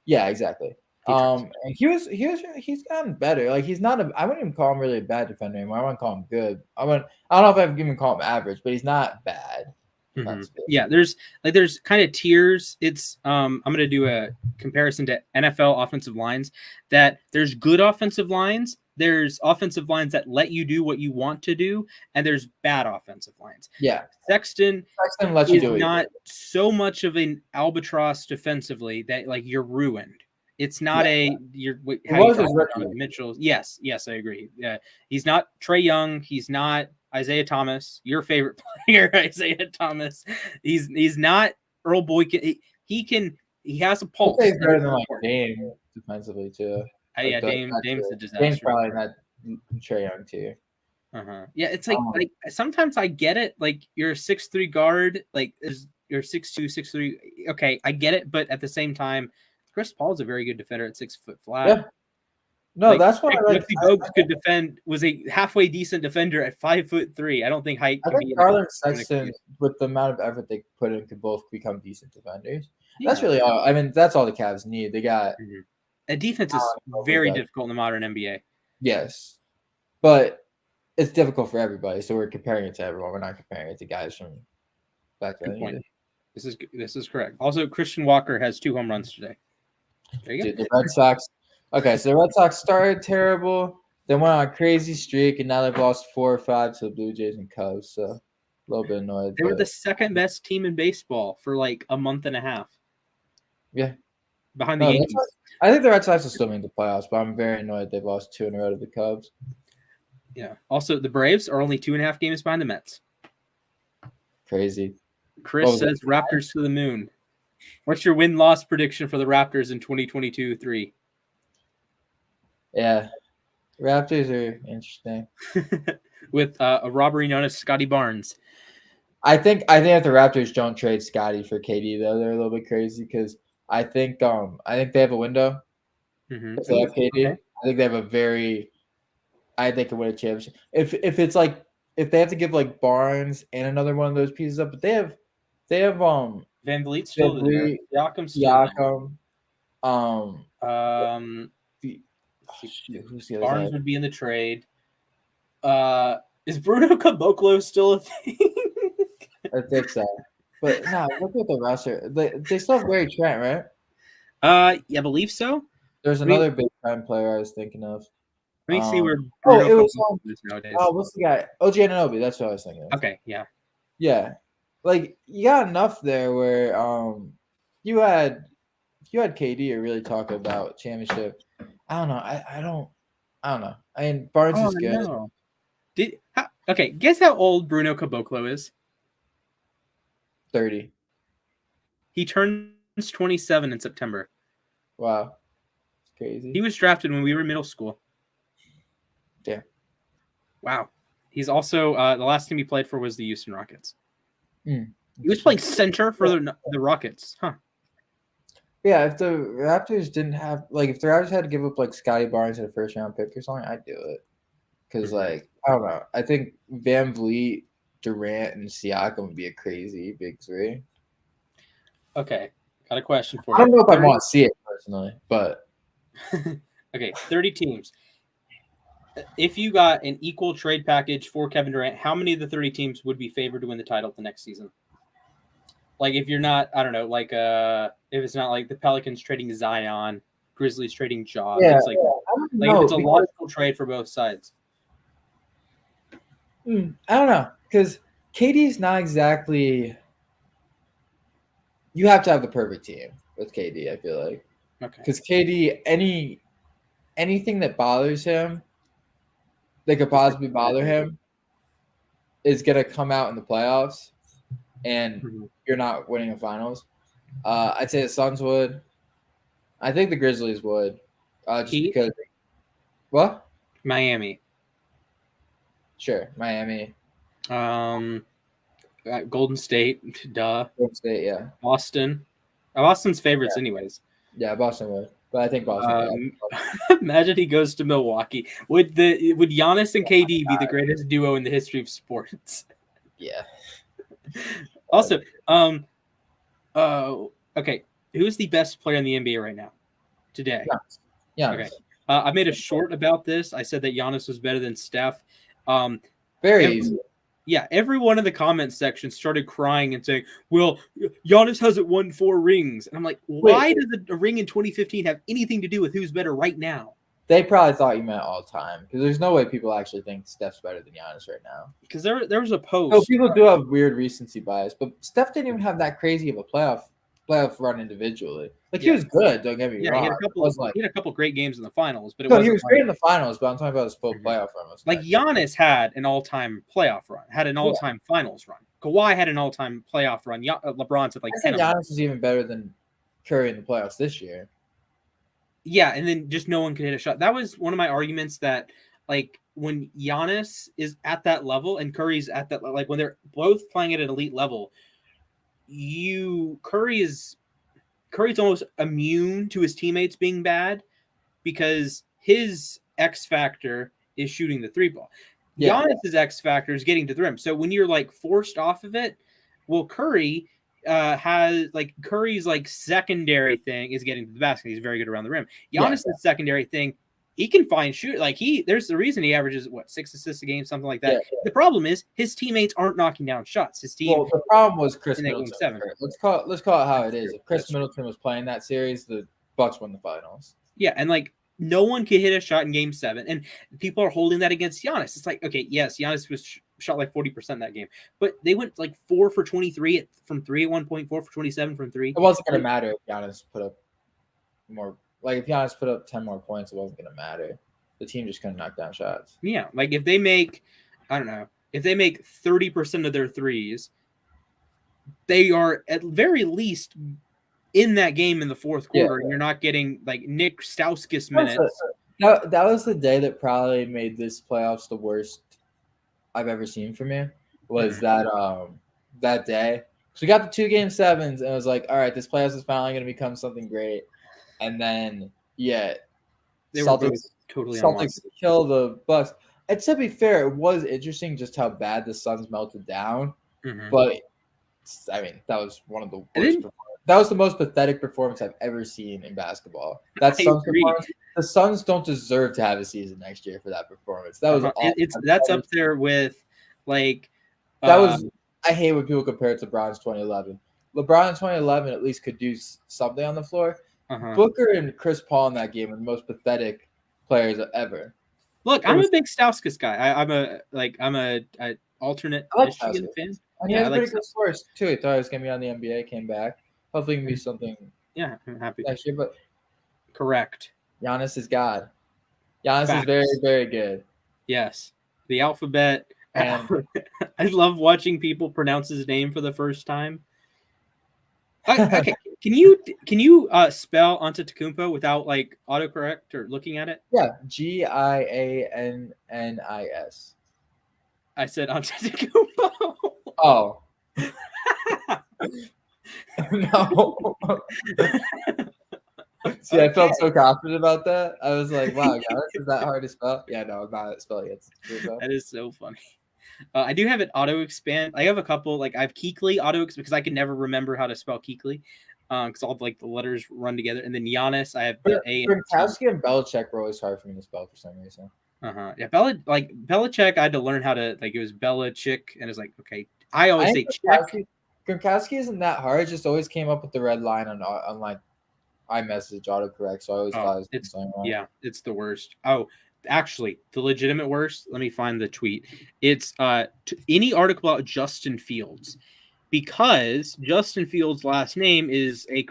Yeah, exactly. He tries. And he's gotten better. Like he's not a I wouldn't even call him really a bad defender anymore. I wouldn't call him good. I don't know if I'd even call him average, but he's not bad defensively. Yeah, there's kind of tiers. It's I'm gonna do a comparison to NFL offensive lines. That there's good offensive lines, there's offensive lines that let you do what you want to do, and there's bad offensive lines. Yeah. Sexton Sexton lets you is do what you not want. so much of an albatross defensively that like you're ruined. It's not Yeah. a you're He how you was talk his about rookie. Donovan Mitchell. Yes, I agree. Yeah, he's not Trae Young. He's not Isaiah Thomas, your favorite player, Isaiah Thomas. He's not Earl Boykin. He has a I'd say pulse. he's And better than like Dame defensively too. yeah, Like Dame's that's a it. Dame's disaster. probably not Trae Young too. Yeah, it's Um, like sometimes I get it. Like you're a 6'3" guard, like you're 6'2", 6'3". Okay, I get it, but at the same time, Chris Paul's a very good defender at 6 foot flat. yeah. No, Like that's why Muggsy Bogues could defend, was a halfway decent defender at 5'3". I don't think height I can think be Garland and an Sexton, excuse. with the amount of effort they put in, could both become decent defenders. That's Yeah. really all. I mean, that's all the Cavs need. They got A defense is Allen Mobley very back. difficult in the modern NBA. Yes, but it's difficult for everybody. So we're comparing it to everyone. We're not comparing it to guys from back then Good point. either. This is correct. Also, Christian Walker has 2 home runs today. There you go. Dude, the Red Sox. Okay, so the Red Sox started terrible, then went on a crazy streak, and now they've lost 4 or 5 to the Blue Jays and Cubs. So a little bit annoyed, They were the but second best team in baseball for like a month and a half yeah. behind the No, Yankees. I think the Red Sox will still make the playoffs, but I'm very annoyed they've lost 2 in a row to the Cubs. Yeah. Also, the Braves are only 2.5 games behind the Mets. Crazy. Chris says Raptors to the moon. What's your win-loss prediction for the Raptors in 2022-3? Yeah. Raptors are interesting. with a robbery known as Scotty Barnes. I think if the Raptors don't trade Scotty for KD though, they're a little bit crazy because I think they have a window. If they have KD, Okay. I think they have a very I think they can win a championship. If it's like if they have to give like Barnes and another one of those pieces up, but they have Van Vliet's Van still there. Vliet, Siakam's still Siakam, um there. the, oh, Let's see. shoot, who's the other Barnes guy? would be in the trade. Is Bruno Caboclo still a thing? I think so. But no, look at the roster. They still have Gary Trent, right? Yeah, I believe so. There's Let me another big time player I was thinking of. let me see where Oh, Bruno it was Caboclo is nowadays. what's the guy? OG Anunoby. That's what I was thinking of. Okay, yeah. Yeah, like you got enough there where you had if you had KD, you're really talking about championship. I don't know. I don't know. I mean, Barnes Oh is good. no. Okay, guess how old Bruno Caboclo is? 30. He turns 27 in September. Wow, it's He crazy. was drafted when we were in middle school. Yeah. Wow. He's also the last team he played for was the Houston Rockets. Mm. He was playing center for the Rockets. Huh. Yeah, if the Raptors didn't have if the Raptors had to give up like Scotty Barnes and a first round pick or something, I'd do it. Because I don't know. I think Van Vliet, Durant, and Siakam would be a crazy big three. Okay. Got a question for I you. don't know if I want to see it personally, but Okay, 30 teams. If you got an equal trade package for Kevin Durant, how many of the 30 teams would be favored to win the title the next season? Like if you're not, I don't know, like if it's not like the Pelicans trading Zion, Grizzlies trading Ja, things like that. I don't Like if know. it's a logical trade for both sides. I don't know because KD's not exactly. You have to have the perfect team with KD. I feel like Okay. because KD, anything that bothers him, that could possibly bother him, is gonna come out in the playoffs, and you're not winning a finals. I'd say the Suns would. I think the Grizzlies would, just Heat? because. What? Miami. Sure, Miami, Golden State, duh. Golden State, yeah, Boston. Boston's favorites, anyways. yeah, Boston would, but I think Boston. Imagine he goes to Milwaukee. Would Giannis and KD be the greatest duo in the history of sports? Yeah. Also, okay, who's the best player in the NBA right now? Today. Yeah. Okay. I made a short about this. I said that Giannis was better than Steph. Very easy. Yeah, every one of the comment sections started crying and saying, well, Giannis hasn't won 4 rings. And I'm like, why does a ring in 2015 have anything to do with who's better right now? They probably thought you meant all time because there's no way people actually think Steph's better than Giannis right now. Because there was a post. So people do have weird recency bias, but Steph didn't even have that crazy of a playoff run individually. Like he was good, don't get me wrong. He had a couple great games in the finals, but he was great in the finals. But I'm talking about his full playoff run. Like Giannis had an all-time playoff run, had an all-time finals run. Kawhi had an all-time playoff run. LeBron's had like 10. Giannis is even better than Curry in the playoffs this year. Yeah, and then just no one could hit a shot. That was one of my arguments that like when Giannis is at that level and Curry's at that, like when they're both playing at an elite level, Curry's almost immune to his teammates being bad because his X factor is shooting the 3 ball. Yeah. Giannis's X factor is getting to the rim. So when you're like forced off of it, well, Curry has like Curry's like secondary thing is getting to the basket. He's very good around the rim. Giannis's secondary thing, he can find shoot. Like there's the reason he averages 6 assists a game, something like that. Yeah. The problem is his teammates aren't knocking down shots. His team. Well, the problem was Chris Middleton. Let's call it how it is. If Chris Middleton was playing that series, the Bucks won the finals. Yeah, and like no one could hit a shot in Game 7, and people are holding that against Giannis. It's like, okay, yes, Giannis was shot like 40% in that game, but they went like 4 for 23 from 3 at one point, 4 for 27 from 3. It wasn't going to matter if Giannis put up more. Like if Giannis put up 10 more points, it wasn't going to matter. The team just couldn't knock down shots. Yeah, like if they make, I don't know, if they make 30% of their threes, they are at very least in that game in the fourth quarter, and you're not getting like Nick Stauskas minutes. that was the day that probably made this playoffs the worst I've ever seen for me. Was Mhm. that day? So we got the 2 game 7s, and it was like, all right, this playoffs is finally going to become something great. And then yeah, They were both totally Celtics unwatchable. kill the Bucks. And to be fair, it was interesting just how bad the Suns melted down. Mhm. But I mean, that was one of the And worst. then That was the most pathetic performance I've ever seen in basketball. That I Suns agree. performance. The Suns don't deserve to have a season next year for that performance. That was awful. It's that's up there with like That uh was. I hate when people compare it to LeBron's 2011. LeBron in 2011 at least could do something on the floor. uh-huh. Booker and Chris Paul in that game were the most pathetic players ever. Look, It I'm a was. big Stauskas guy. I'm a alternate I like Michigan fan. Stauskas. And he Yeah, has I a like pretty good Stauskas. scores too. He thought he was gonna be on the NBA, came back. Hopefully, he can be something Yeah, I'm happy. next year. But Correct. Giannis is God. Giannis is very, Facts. very good. Yes. The alphabet. And I love watching people pronounce his name for the first time. Okay, can you spell Antetokounmpo without like autocorrect or looking at it? yeah, Giannis. I said Antetokounmpo. Oh no. See, I Okay, felt so confident about that. I was like, wow, Giannis is that hard to spell? Yeah, no, I'm not spelling it. that is so funny. I do have it auto expand. I have a couple like I have Keekly auto because I can never remember how to spell Keekly, because all like the letters run together. And then Giannis, I have the A and T. Gronkowski and Belichick were always hard for me to spell for some reason. Yeah, Belichick. I had to learn how to like it was Belichick, and it's like okay. I I always think say check. Gronkowski isn't that hard. It just always came up with the red line on like iMessage autocorrect, so I always Oh, thought it was something wrong. yeah, it's the worst. Oh, actually, the legitimate worst. Let me find the tweet. It's any article about Justin Fields because Justin Fields' last name is a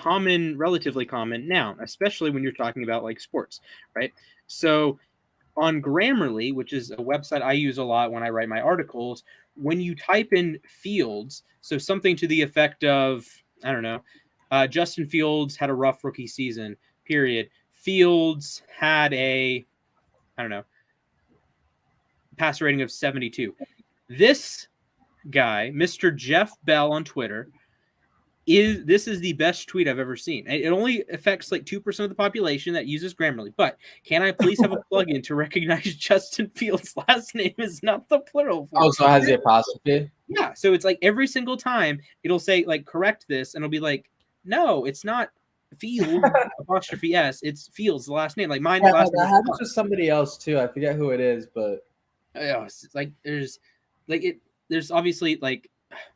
relatively common noun, especially when you're talking about like sports, right? So on Grammarly, which is a website I use a lot when I write my articles, when you type in Fields, so something to the effect of, I don't know, Justin Fields had a rough rookie season, period. Fields had I don't know, passer rating of 72. This guy, Mr. Jeff Bell on Twitter, this is the best tweet I've ever seen. It only affects like 2% of the population that uses Grammarly. But can I please have a plugin to recognize Justin Fields' last name is not the plural form? Oh, so it has the apostrophe. Yeah. So it's like every single time it'll say like correct this, and it'll be like, no, it's not Field apostrophe S. It's Fields, the last name. Like mine Yeah, no, last name that is happens Clark. with somebody else too. I forget who it is, but It's like there's obviously like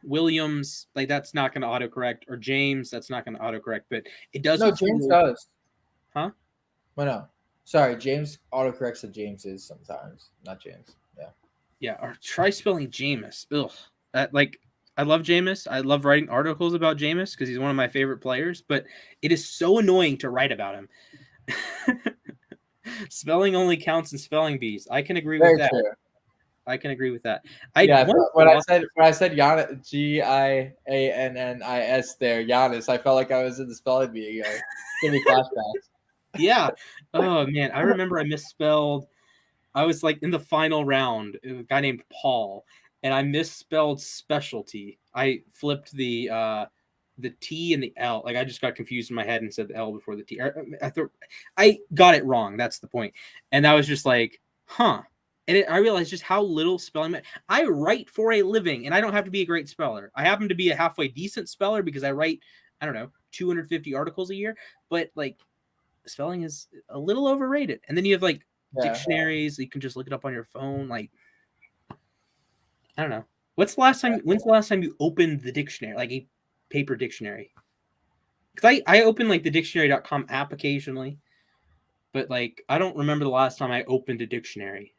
Williams, like that's not going to autocorrect, or James, that's not going to autocorrect, but it no, doesn't James feel, does. huh? Well, no, sorry, James autocorrects the Jameses sometimes, not James. Yeah. Yeah, or try spelling Jameis. Ugh. Like I love Jameis. I love writing articles about Jameis because he's one of my favorite players, but it is so annoying to write about him. Spelling only counts in spelling bees. I can agree with Very that. true. I can agree with that. I Yeah, one when I said Giannis, Giannis there, Giannis, I felt like I was in the spelling bee again. Give me flashbacks. Yeah. Oh man, I remember I misspelled. I was like in the final round, a guy named Paul, and I misspelled specialty. I flipped the T and the L. Like I just got confused in my head and said the L before the T. I thought I got it wrong. That's the point. And that was just like, huh. And I realized just how little spelling meant. I write for a living, and I don't have to be a great speller. I happen to be a halfway decent speller because I write, I don't know, 250 articles a year. But like, spelling is a little overrated. And then you have like Yeah. dictionaries. You can just look it up on your phone. Like, I don't know. When's the last time you opened the dictionary, like a paper dictionary? Because I open like the dictionary.com app occasionally, but like I don't remember the last time I opened a dictionary.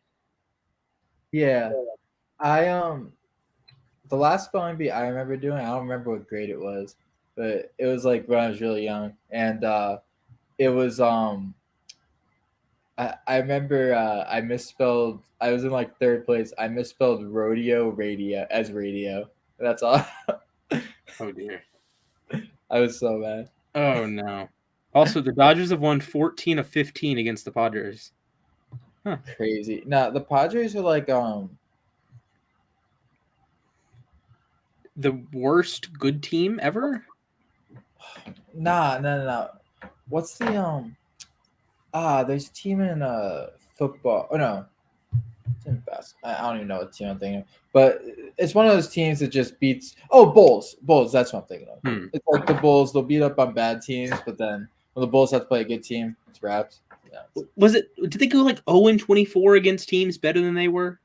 Yeah. I the last spelling bee I remember doing, I don't remember what grade it was, but it was like when I was really young. And it was I remember I misspelled. I was in like third place. I misspelled rodeo radio as radio. That's all. Oh dear. I was so mad. Oh no. Also, the Dodgers have won 14 of 15 against the Padres. Huh. Crazy. Now the Padres are like The worst good team ever? nah. What's the there's a team in football. Oh no, it's in basketball. I don't even know what team I'm thinking of. But it's one of those teams that just beats Bulls. Bulls, that's what I'm thinking of. Hmm. It's like the Bulls, they'll beat up on bad teams, but then when the Bulls have to play a good team, it's wraps. Yeah. Did they go like 0-24 against teams better than they were?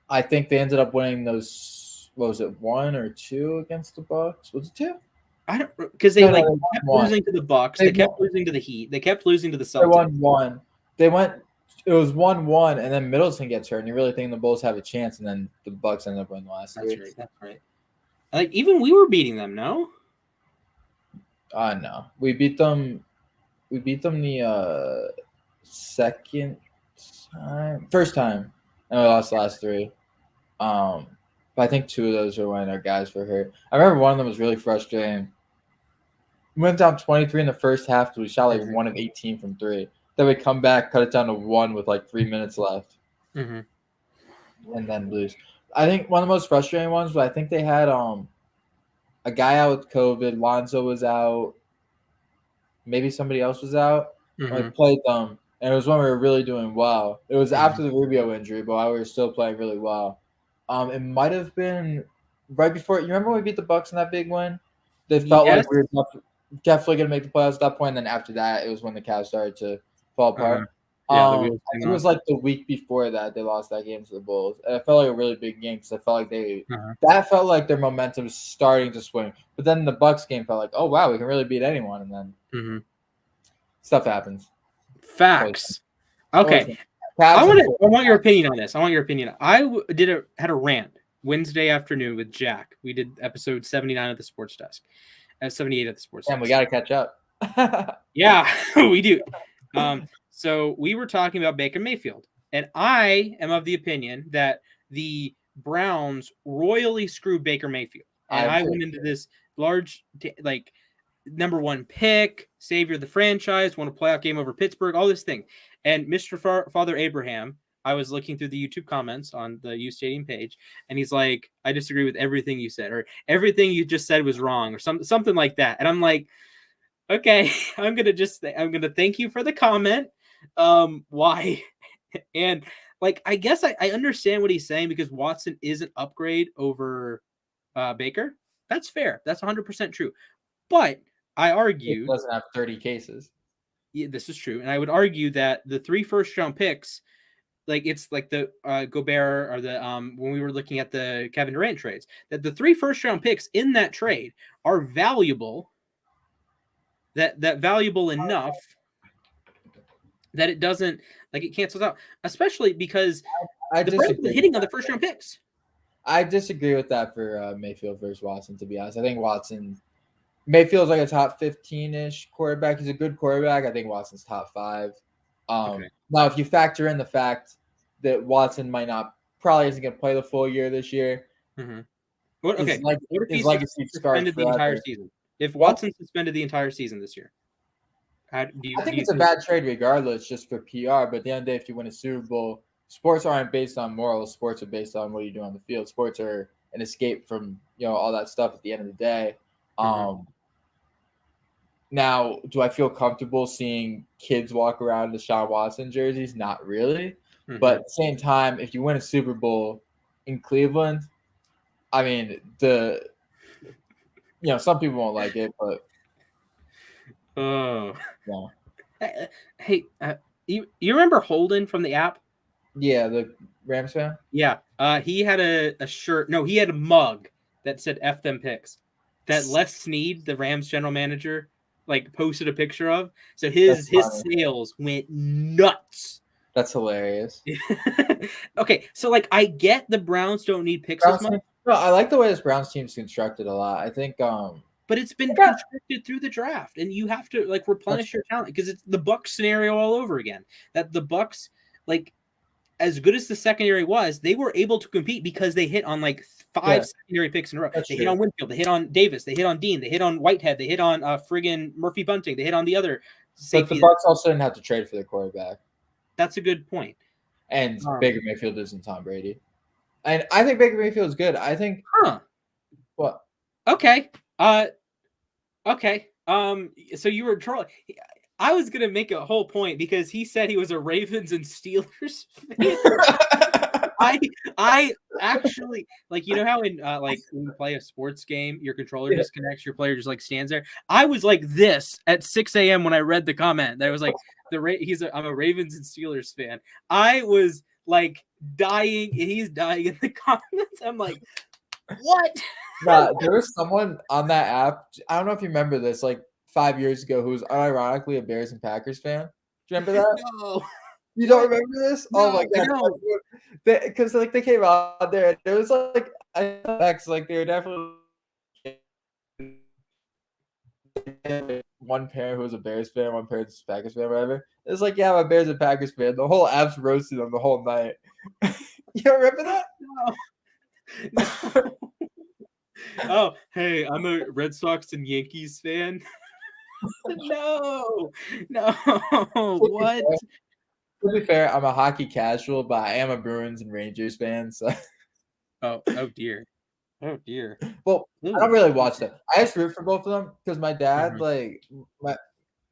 I think they ended up winning those. What was it, 1 or 2 against the Bucks? Was it 2? I don't, because they They kept won. losing to the Bucks. They They kept won. losing to the Heat. They kept losing to the They Celtics. won one. They went. It was 1-1, and then Middleton gets hurt, and you really think the Bulls have a chance, and then the Bucks end up winning the last That's three. right. That's right. Like even we were beating them. No. No, we beat them. We beat them the second time, first time, and we lost the last three. But I think 2 of those were when our guys were hurt. I remember one of them was really frustrating. We went down 23 in the first half, so we shot like 1 of 18 from 3. Then we come back, cut it down to 1 with like 3 minutes left, Mm-hmm. and then lose. I think one of the most frustrating ones was I think they had a guy out with COVID. Lonzo was out. Maybe somebody else was out. Mm-hmm. We played them, and it was when we were really doing well. It was Mm-hmm. after the Rubio injury, but while we were still playing really well. It might have been right before. You remember when we beat the Bucks in that big win? They felt Yes. like we were definitely going to make the playoffs at that point. And then after that, it was when the Cavs started to fall apart. Yeah, I think it was like the week before that they lost that game to the Bulls. And it felt like a really big game because I felt like that felt like their momentum was starting to swing. But then the Bucks game felt like, oh wow, we can really beat anyone. And then stuff happens. Facts. Okay, I want your opinion on this. I had a rant Wednesday afternoon with Jack. We did episode 79 of the Sports Desk, 78 of the Sports Desk. And we got to catch up. Yeah, we do. So we were talking about Baker Mayfield, and I am of the opinion that the Browns royally screwed Baker Mayfield, and I went into this large, like, number 1 pick, savior of the franchise, won a playoff game over Pittsburgh, all this thing. And Mr. Father Abraham, I was looking through the YouTube comments on the uSTADIUM page, and he's like, I disagree with everything you said, or everything you just said was wrong, or something like that. And I'm like, okay, I'm gonna thank you for the comment. Why? And like, I guess I understand what he's saying, because Watson is an upgrade over Baker. That's fair. That's 100% true. But I argue it doesn't have 30 cases. Yeah, this is true, and I would argue that the 3 first-round picks, like it's like the Gobert or the when we were looking at the Kevin Durant trades, that the 3 first-round picks in that trade are valuable. That valuable enough that it doesn't, like, it cancels out, especially because the Browns are hitting on the first-round picks. I disagree with that for Mayfield versus Watson, to be honest. I think Mayfield's like a top 15-ish quarterback. He's a good quarterback. I think Watson's top 5. Now, if you factor in the fact that Watson probably isn't going to play the full year this year. What if he's suspended the entire season? If Watson suspended the entire season this year? I think it's a bad trade regardless, just for PR. But at the end of the day, if you win a Super Bowl, sports aren't based on morals. Sports are based on what you do on the field. Sports are an escape from all that stuff at the end of the day. Now, do I feel comfortable seeing kids walk around in Deshaun Watson jerseys? Not really. But at the same time, if you win a Super Bowl in Cleveland, I mean, some people won't like it, but yeah. Hey, you remember Holden from the app? Yeah, the Rams fan. Yeah, he had a shirt. No, he had a mug that said "F them picks." That Les Snead, the Rams general manager, like, posted a picture of. So his sales went nuts. That's hilarious. Okay, so like, I get the Browns don't need picks as much. No, I like the way this Browns team's constructed a lot. I think but it's been constructed through the draft, and you have to, like, replenish your talent, because it's the Bucs scenario all over again. That the Bucs, like, as good as the secondary was, they were able to compete because they hit on like 5 secondary picks in a row. They hit on Winfield, they hit on Davis, they hit on Dean, they hit on Whitehead, they hit on friggin' Murphy Bunting, they hit on the other safety. But the Bucs also didn't have to trade for the quarterback. That's a good point. And Baker Mayfield isn't Tom Brady. And I think Baker Mayfield is good. I think what? Okay. Okay. So you were trolling. I was gonna make a whole point because he said he was a Ravens and Steelers fan. I actually like, you know how in like when you play a sports game, your controller disconnects, your player just like stands there. I was like this at 6 a.m. when I read the comment. That was like I'm a Ravens and Steelers fan. I was like dying, and he's dying in the comments. I'm like, what? Nah, there was someone on that app. I don't know if you remember this, like 5 years ago, who was unironically a Bears and Packers fan. Do you remember that? No. You don't remember this? No, Oh my god! Because like they came out there, and it was like like they were definitely one parent who was a Bears fan, one parent's a Packers fan, whatever. It's like, yeah, I'm a Bears and Packers fan. The whole app's roasted them the whole night. You don't remember that? No. Oh, hey, I'm a Red Sox and Yankees fan. No, what? To be fair, I'm a hockey casual, but I am a Bruins and Rangers fan. So, oh dear, Well, I don't really watch them. I just root for both of them because my dad, like,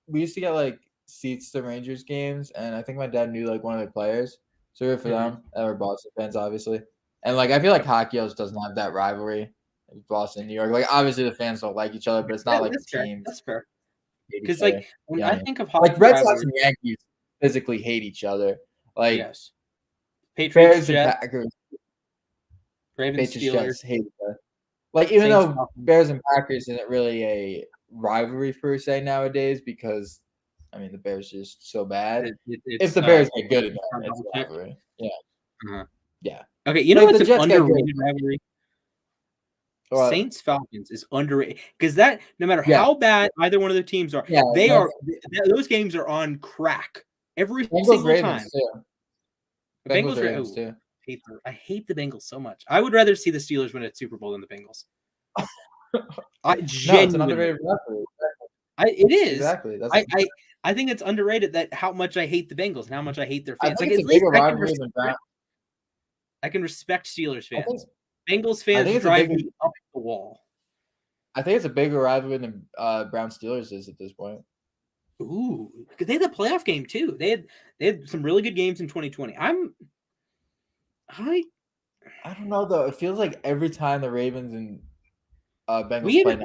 we used to get like seats to Rangers games, and I think my dad knew like one of the players, so we root for them. And we're Boston fans, obviously, and like I feel like hockey just doesn't have that rivalry. Boston, New York, like obviously the fans don't like each other, but it's not like the teams. That's fair. Because like when I think of hockey, like Red Sox and Yankees physically hate each other. Like yes, Patriots, Bears and Packers, Ravens, Steelers hate each other. Like even though Bears and Packers isn't really a rivalry per se nowadays, because I mean the Bears are just so bad. If the Bears get good enough, it's a rivalry. Yeah. Yeah. Okay, you know what's an underrated rivalry? Saints Falcons is underrated because that no matter how bad either one of the teams are, those games are on crack every single time. Bengals Ravens too. I hate the Bengals so much. I would rather see the Steelers win a Super Bowl than the Bengals. It's an underrated rivalry. It is exactly. I think it's underrated that how much I hate the Bengals and how much I hate their fans. Like at least I can respect Steelers fans. Bengals fans drive me up the wall. I think it's a bigger rivalry than Brown Steelers is at this point. Ooh, because they had a playoff game too. They had some really good games in 2020. I don't know though. It feels like every time the Ravens and Bengals play now,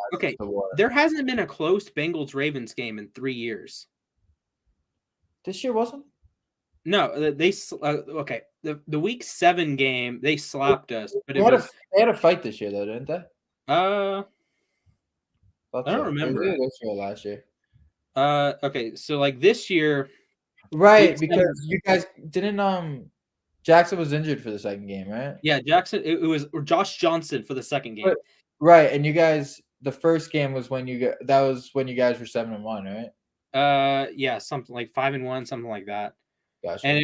there hasn't been a close Bengals Ravens game in 3 years. This year wasn't. No, they okay. The week 7 game they slapped us, but they had a fight this year though, didn't they? I don't remember. This year, last year. Okay, so like this year, right? Because you guys didn't. Jackson was injured for the second game, right? Yeah, Jackson. It was Josh Johnson for the second game. Right, and you guys. The first game was when you guys were 7-1, right? Yeah, something like 5-1, something like that. Gotcha. And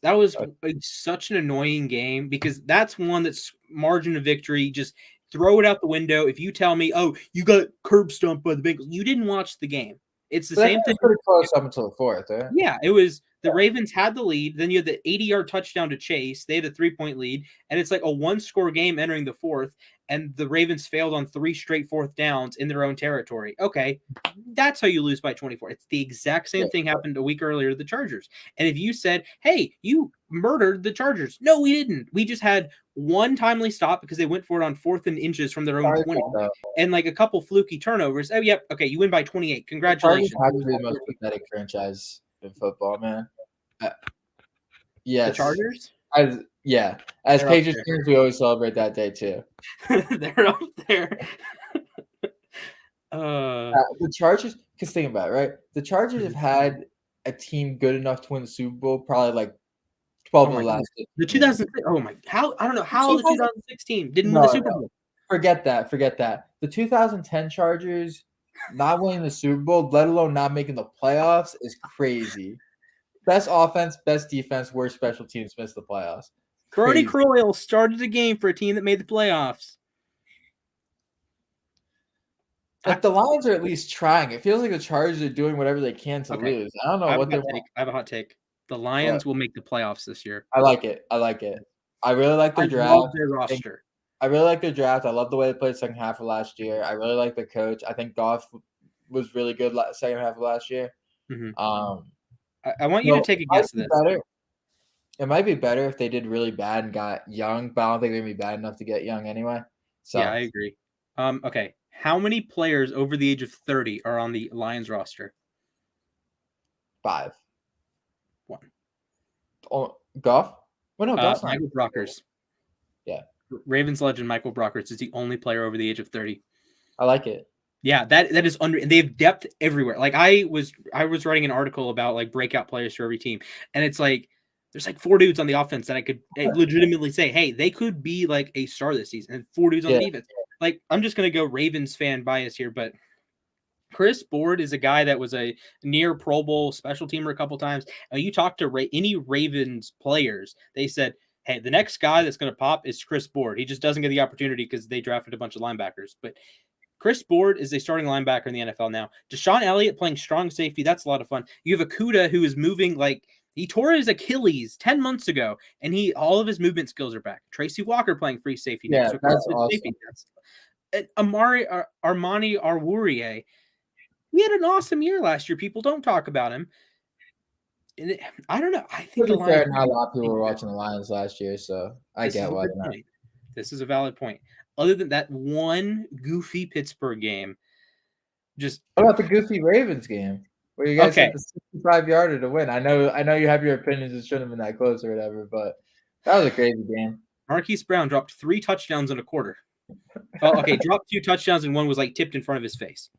that was such an annoying game because that's one that's margin of victory. Just throw it out the window. If you tell me, oh, you got curb stomped by the Bengals, you didn't watch the game. It's the same thing. Pretty close up until the fourth, right? Yeah, it was the Ravens had the lead. Then you had the 80-yard touchdown to Chase. They had a 3-point lead, and it's like a 1-score game entering the fourth. And the Ravens failed on 3 straight fourth downs in their own territory. Okay, that's how you lose by 24. It's the exact same thing happened a week earlier to the Chargers. And if you said, hey, you murdered the Chargers. No, we didn't. We just had one timely stop because they went for it on 4th and inches from their own 20. And like a couple fluky turnovers. Oh, yep. Okay, you win by 28. Congratulations. The Chargers have to be the most pathetic franchise in football, man. Yes. The Chargers? As Patriots fans, we always celebrate that day too. They're up there. The Chargers, because think about it, right? The Chargers have had a team good enough to win the Super Bowl probably like 12 of the last. The 2006. Oh my! How I don't know how the 2016 didn't win the Super Bowl. Forget that. The 2010 Chargers not winning the Super Bowl, let alone not making the playoffs, is crazy. Best offense, best defense, worst special teams missed the playoffs. Brody Croyle started the game for a team that made the playoffs. Like the Lions are at least trying. It feels like the Chargers are doing whatever they can to lose. I don't know what they're. I have a hot take. The What? Lions will make the playoffs this year. I like it. I like it. I really like I their draft. love their I think roster. I really like their draft. I love the way they played second half of last year. I really like the coach. I think Goff was really good second half of last year. Mhm. Um, I want you to so take a it might guess at be this. better. It might be better if they did really bad and got young, but I don't think they're gonna be bad enough to get young anyway. Yeah, I So agree. Okay. How many players over the age of 30 are on the Lions roster? 5. One. Oh, Goff? Well, no, Goff's not. Michael Brockers. Yeah, Ravens legend Michael Brockers is the only player over the age of 30. I like it. Yeah, that is under, and they have depth everywhere. Like I was writing an article about like breakout players for every team, and it's like there's like 4 dudes on the offense that I could legitimately say, hey, they could be like a star this season, and 4 dudes on the Yeah, defense. Like I'm just gonna go Ravens fan bias here, but Chris Board is a guy that was a near Pro Bowl special teamer a couple times. And you talk to any Ravens players, they said, hey, the next guy that's going to pop is Chris Board. He just doesn't get the opportunity because they drafted a bunch of linebackers. But Chris Board is a starting linebacker in the NFL now. Deshaun Elliott playing strong safety. That's a lot of fun. You have Akuda who is moving like he tore his Achilles 10 months ago, and all of his movement skills are back. Tracy Walker playing free safety now. yeah, So that's safety. awesome. Armani Arwurier, he had an awesome year last year. People don't talk about him. I don't know. I To think the be Lions. fair, not a lot of people were watching the Lions last year, so I This is get a why good they're not. point. This is a valid point. Other than that one goofy Pittsburgh game, just What about the goofy Ravens game where you guys okay. hit the 65-yarder to win? I know you have your opinions. It shouldn't have been that close or whatever, but that was a crazy game. Marquise Brown dropped 3 touchdowns in a quarter. Well, okay, dropped 2 touchdowns and one was like tipped in front of his face.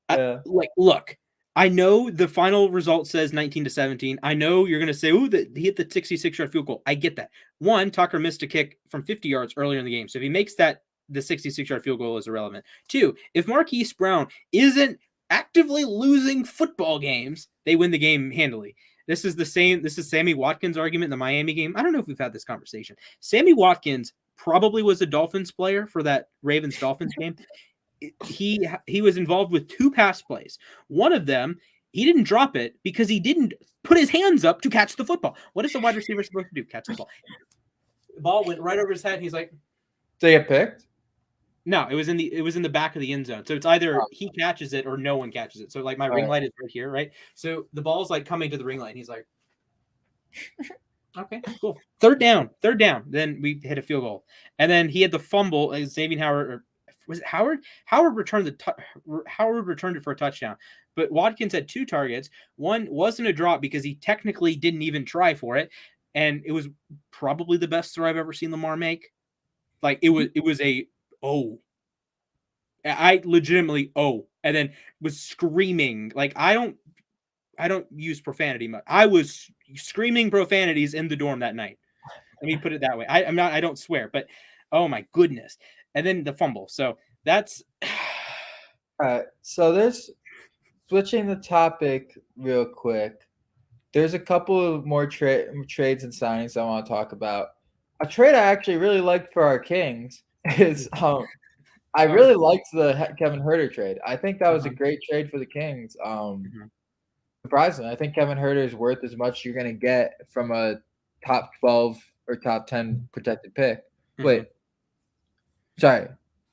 Yeah, Look, I know the final result says 19-17. I know you're going to say, "Ooh, he hit the 66-yard field goal." I get that. One, Tucker missed a kick from 50 yards earlier in the game, so if he makes that, the 66-yard field goal is irrelevant. Two, if Marquise Brown isn't actively losing football games, they win the game handily. This is the same. This is Sammy Watkins' argument in the Miami game. I don't know if we've had this conversation. Sammy Watkins probably was a Dolphins player for that Ravens Dolphins game. He was involved with 2 pass plays. One of them, he didn't drop it because he didn't put his hands up to catch the football. What is the wide receiver supposed to do? Catch the ball. The ball went right over his head. He's like, they get picked. no, it was in the back of the end zone. So it's either he catches it or no one catches it. So like my ring light is right here, right? So the ball's like coming to the ring light, and he's like, okay, cool. Third down. Then we hit a field goal, and then he had the fumble. Xavier Howard, or was it Howard? Howard returned it for a touchdown, but Watkins had 2 targets. One wasn't a drop because he technically didn't even try for it, and it was probably the best throw I've ever seen Lamar make. Like it was a oh. I legitimately and then was screaming like I don't use profanity much. I was screaming profanities in the dorm that night. Let me put it that way. I don't swear, but oh my goodness. And then the fumble. So that's All right, so there's switching the topic real quick. There's a couple of more trades and signings I want to talk about. A trade I actually really liked for our Kings is I really liked the Kevin Huerter trade. I think that was a great trade for the Kings. Surprisingly, I think Kevin Huerter is worth as much you're going to get from a top 12 or top 10 protected pick. Wait, sorry,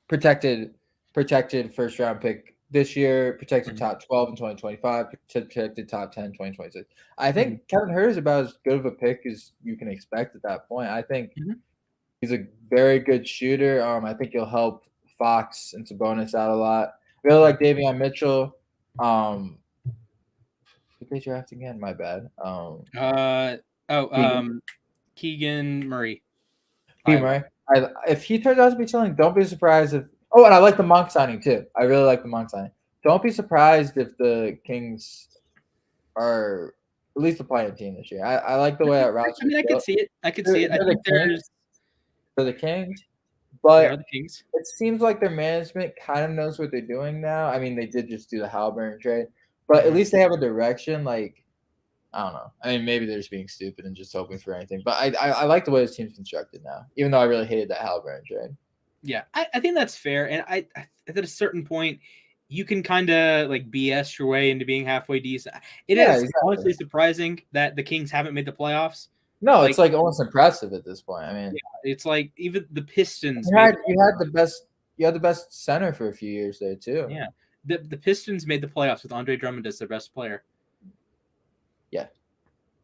protected first round pick this year, protected top 12 in 2025, protected top 10 in 2026. I think Kevin Huerter is about as good of a pick as you can expect at that point. I think he's a very good shooter. I think he'll help Fox and Sabonis out a lot. Really like Davion Mitchell. Who they draft again? My bad. Keegan Murray. Murray. If he turns out to be something, don't be surprised if. Oh, and I like the Monk signing too. I really like the Monk signing. Don't be surprised if the Kings are at least a playing team this year. I like the way that roster. I mean, I could see it. I think for the Kings, they are but the Kings. it seems like their management kind of knows what they're doing now. I mean, they did just do the Halliburton trade, but at least they have a direction. Like, I don't know. I mean, maybe they're just being stupid and just hoping for anything. But I like the way this team's constructed now, even though I really hated that Halliburton trade. Yeah, I think that's fair. And I at a certain point, you can kind of like BS your way into being halfway decent. It Yeah, is exactly. honestly surprising that the Kings haven't made the playoffs. No, it's Like, like almost impressive at this point. I mean, yeah, it's like even the Pistons you made had the you had the best you had the best center for a few years there too. yeah. The Pistons made the playoffs with Andre Drummond as their best player. Yeah, it's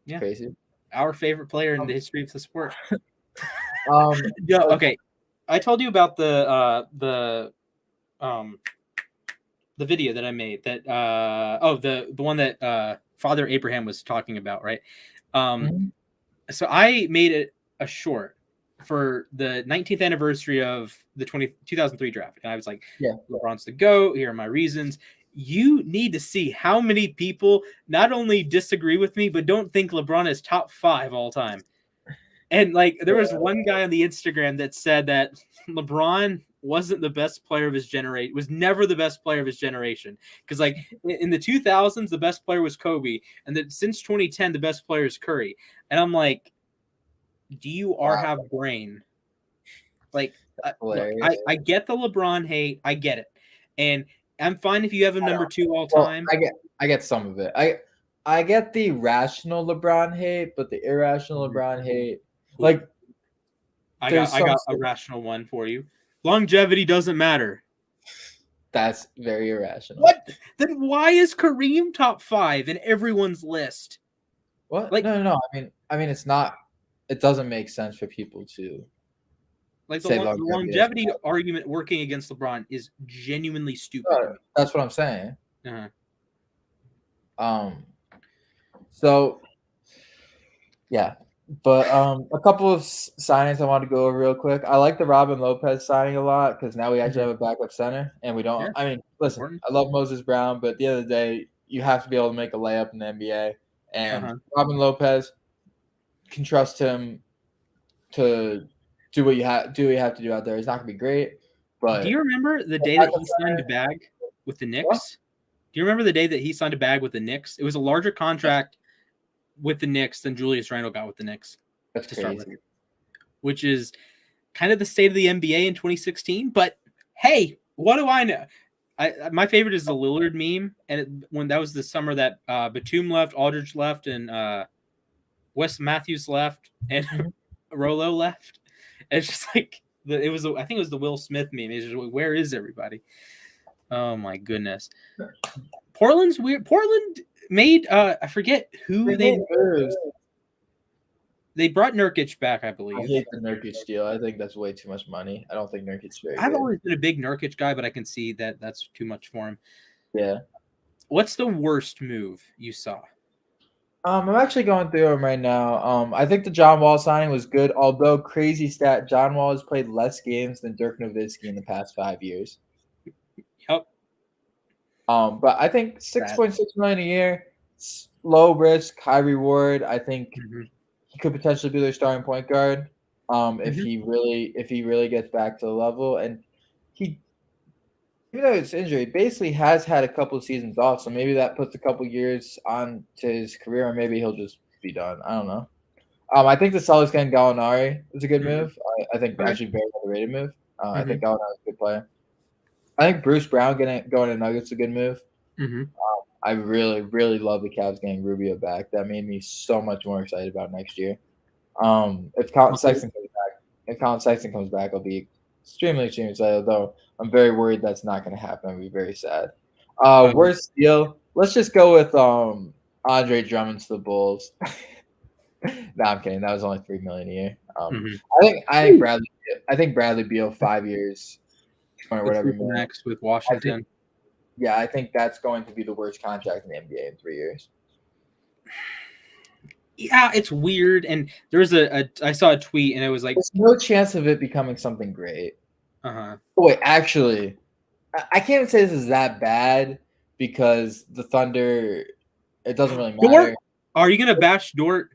Yeah, crazy. our favorite player in the Um, history of the sport. Yeah, but okay. I told you about um the video that I made that the one that Father Abraham was talking about, right? Um mhm, so I made it a short for the 19th anniversary of the 2003 draft. And I was like, yeah, LeBron's the GOAT. Here are my reasons. You need to see how many people not only disagree with me, but don't think LeBron is top 5 all time. And like, there was one guy on the Instagram that said that LeBron wasn't the best player of his generation, was never the best player of his generation. Because like in the 2000s, the best player was Kobe, and then since 2010, the best player is Curry. And I'm like, do you are wow, have brain? Like, look, hilarious. I get the LeBron hate, I get it, and I'm fine if you have him number 2 all Well, time. I get some of it. I get the rational LeBron hate, but the irrational Mhm. LeBron hate, Ooh, like there's I some got a rational one for you. Longevity doesn't matter. that's very irrational. What? Then why is Kareem top 5 in everyone's list? What? Like, No. I mean, it's not. It doesn't make sense for people to say the longevity doesn't longevity argument working against LeBron is genuinely stupid to matter. me. That's what I'm saying. Uh-huh. Um. So yeah, but a couple of signings I want to go over real quick. I like the Robin Lopez signing a lot because now we actually Mhm. have a backup center, and we don't. Yeah, I mean, listen, important. I love Moses Brown, but at the end of the day, you have to be able to make a layup in the NBA, and Uh-huh. Robin Lopez can trust him to do what you have to do out there. It's not gonna be great, Do but you remember the a day that backup he signed a center. bag with the What? Knicks? Do you remember the day that he signed a bag with the Knicks? It was a larger contract with the Knicks than Julius Randle got with the Knicks That's to start with, crazy. which is kind of the state of the NBA in 2016. But hey, what do I know? My favorite is the Lillard meme, and when that was the summer that Batum left, Aldridge left, and Wes Matthews left, and Mhm. Rolo left. And it's just like I think it was the Will Smith meme. It's just, where is everybody? Oh my goodness. Portland's weird. Portland made I forget who They made moves. they brought Nurkic back, I I believe. hate the Nurkic deal. I think that's way too much money. I don't think Nurkic's very I've good. always been a big Nurkic guy, but I can see that that's too much for him. Yeah. What's the worst move you saw? I'm actually going through them right now. I think the John Wall signing was good, although crazy stat, John Wall has played less games than Dirk Nowitzki in the past 5 years. Yep. But I think That. 6.6 million a year, low risk, high reward. I think Mm-hmm. he could potentially be their starting point guard. If Mm-hmm. he really gets back to the level, and he, even though it's injury, basically has had a couple of seasons off, so maybe that puts a couple years on to his career, or maybe he'll just be done. I don't know. I think the Celtics getting Gallinari is a good Mm-hmm. move. I think Okay. actually very underrated move. I Mm-hmm. think Gallinari is a good player. I think Bruce Brown going to Nuggets is a good move. Mm-hmm. I really, really love the Cavs getting Rubio back. That made me so much more excited about next year. If Colin Okay. Sexton comes back, I'll be extremely, extremely excited. Though I'm very worried that's not going to happen. I'll be very sad. Worst deal. Let's just go with Andre Drummond to the Bulls. No, I'm kidding. That was only $3 million a year. Mm-hmm. I think Bradley Beal 5 years or The whatever. triple max with I think Washington. Yeah, I think that's going to be the worst contract in the NBA in 3 years. Yeah, it's weird. And there was I saw a tweet and it was like, There's no chance of it becoming something great. uh-huh. Oh, wait, actually, I can't even say this is that bad because the Thunder, it doesn't really Dort? matter. Are you gonna bash Dort?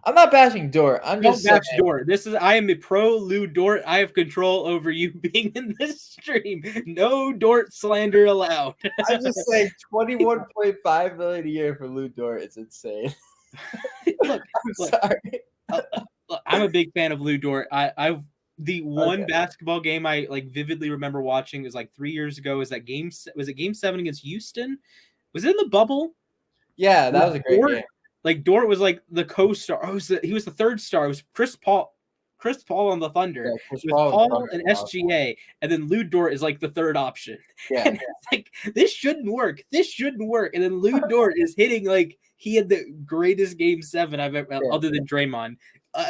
I'm not bashing Dort. I'm Don't just saying. bash Dort. I am a pro Lou Dort. I have control over you being in this stream. No Dort slander allowed. I'm just saying 21.5 million a year for Lou Dort. It's insane. look, I'm look, sorry. look, I'm a big fan of Lou Dort. The one Okay. basketball game I like vividly remember watching was like 3 years ago. Was it Game 7 against Houston? Was it in the bubble? Yeah, that was a great Dort, game. like Dort was like the co-star. Oh, he was the third star. It was Chris Paul on the Thunder Yeah, Chris with Paul was Paul and phenomenal. SGA, and then Lou Dort is like the third option. Yeah. And it's like this shouldn't work. This shouldn't work. And then Lou Dort is hitting like he had the greatest Game 7 I've ever, Yeah. other than Draymond,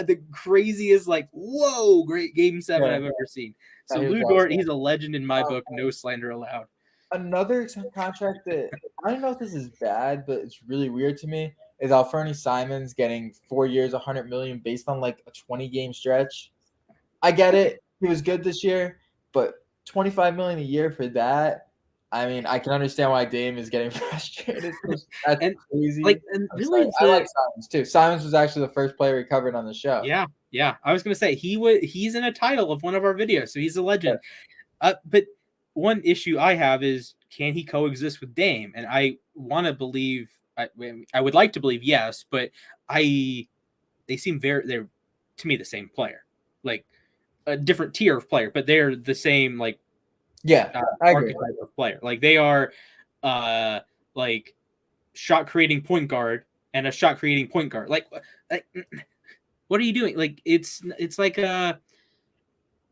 the craziest like whoa great Game 7 Yeah. I've ever seen. Yeah, So he was Lou Dort, awesome. he's a legend in my book. No slander allowed. Another contract that I don't know if this is bad, but it's really weird to me is Alferny Simons getting 4 years, 100 million based on like a 20-game stretch. I get it; he was good this year, but 25 million a year for that. I mean, I can understand why Dame is getting frustrated. That's And crazy. like, and I'm really sorry. I like Simons too. Simons was actually the first player we covered on the show. yeah. I was gonna say he's in a title of one of our videos, so he's a Yeah. legend. But one issue I have is, can he coexist with Dame? And I want to believe, I would like to believe yes, but they seem they're to me the same player, like a different tier of player, but they're the same like Yeah, I agree. archetype of player. Like they are, like shot creating point guard and a shot creating point guard. Like what are you doing? Like it's like a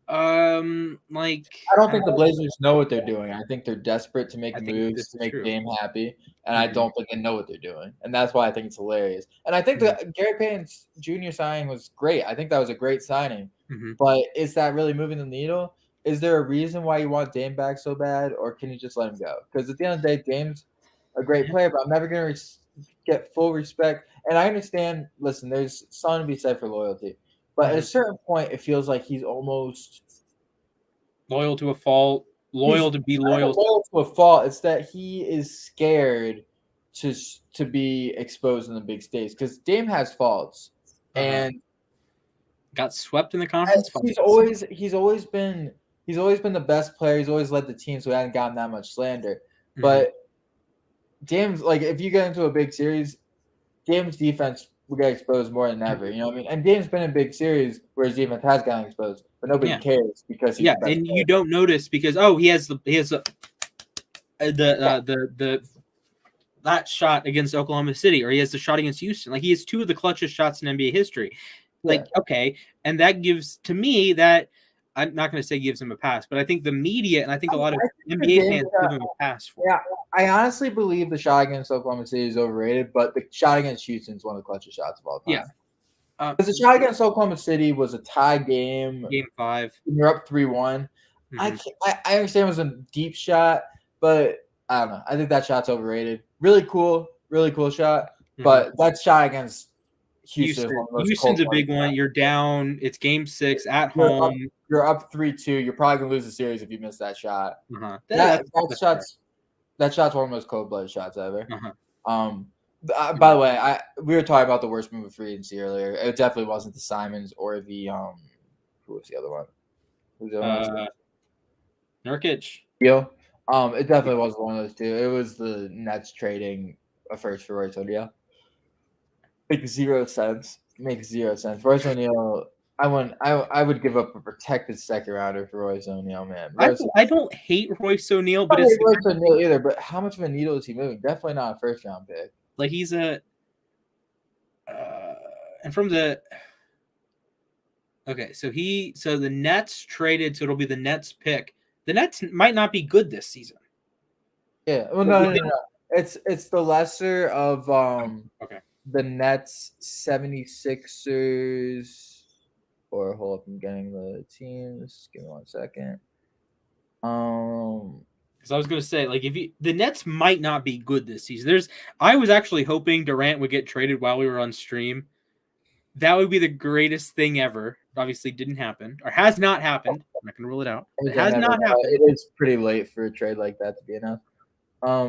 like I don't think the Blazers know what they're doing. I think they're desperate to make I think moves this to is make true. Dame happy, and I Mhm. don't think they know what they're doing, and that's why I think it's hilarious. And I think the Gary Payton's junior signing was great. I think that was a great signing, Mhm. but is that really moving the needle? Is there a reason why you want Dame back so bad, or can you just let him go? Because at the end of the day, Dame's a great player, but I'm never going to get full respect. And I understand. Listen, there's something to be said for loyalty, but at a Mhm. certain point, it feels like he's almost Loyal to a fault, he's loyal to be kind of loyal. loyal to a fault. It's that he is scared to be exposed in the big stage because Dame has faults, Uh-huh. and Got swept in the conference he's finals. always he's always been the best player. He's always led the team, so he hasn't gotten that much slander. Mhm. But Dame's like if you get into a big series, Dame's defense will get exposed more than ever. You know what I mean? And Dame's been in big series where his defense has gotten exposed, but nobody Yeah. cares because he's Yeah, the best and player. you don't notice because he has the that shot against Oklahoma City, or he has the shot against Houston. Like he has two of the clutchest shots in NBA history. Yeah. Like okay, and that gives to me that I'm not going to say gives him a pass, but I think the media and I think a lot of I think the NBA Dame fans give shot him a pass for Yeah, it. I honestly believe the shot against Oklahoma City is overrated, but the shot against Houston is one of the clutchest shots of all Yeah, time. Because the shot against Oklahoma City was a tie game. Game 5. You're up 3-1. Mm-hmm. I understand it was a deep shot, but I don't know. I think that shot's overrated. Really cool shot. Mm-hmm. But that shot against Houston is one of the most Houston's a cold-blooded big one. shots. You're down. It's Game 6 at You're up, home. you're up 3-2. You're probably gonna lose the series if you miss that shot. Uh-huh. That That's fair. shot's one of the most cold-blooded shots ever. Uh-huh. By the way, we were talking about the worst move of free agency earlier. It definitely wasn't the Simons or the who was the other one? Who's the other one? Nurkic. Deal. It definitely wasn't one of those two. It was the Nets trading a first for Royce O'Neal. Makes 0 sense. Makes 0 sense. Royce O'Neal. I would give up a protected second rounder for Royce O'Neal, man. I don't hate Royce O'Neal, I but don't it's hate Royce O'Neal either, but how much of a needle is he moving? Definitely not a first round pick. like he's a and from the okay, so the Nets traded, so it'll be the Nets pick. The Nets might not be good this season. Yeah. Well, no. It's the lesser of Okay. the Nets 76ers. Or hold up, I'm getting the teams. Give me 1 second. Because I was going to say, like, the Nets might not be good this season. I was actually hoping Durant would get traded while we were on stream. That would be the greatest thing ever. Obviously, didn't happen or has not happened. I'm not going to rule it out. It has not happened. It is pretty late for a trade like that to be announced.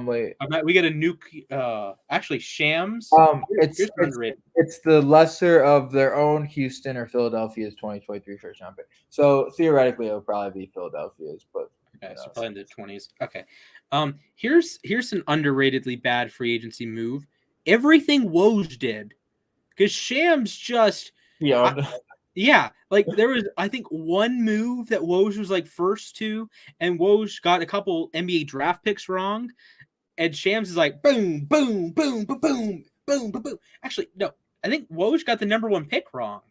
Wait. We get a nuke. Actually, Shams. It's the lesser of their own Houston or Philadelphia's 2023 first round pick. So theoretically, it would probably be Philadelphia's, but okay, so probably in the 20s. Okay. Here's an underratedly bad free agency move. Everything Woj did, because Shams just Yeah, like there was, I think, one move that Woj was like first to, and Woj got a couple NBA draft picks wrong, and Shams is like boom, boom, boom, boom, boom, boom, boom, boom. Actually, no, I think Woj got the number one pick wrong,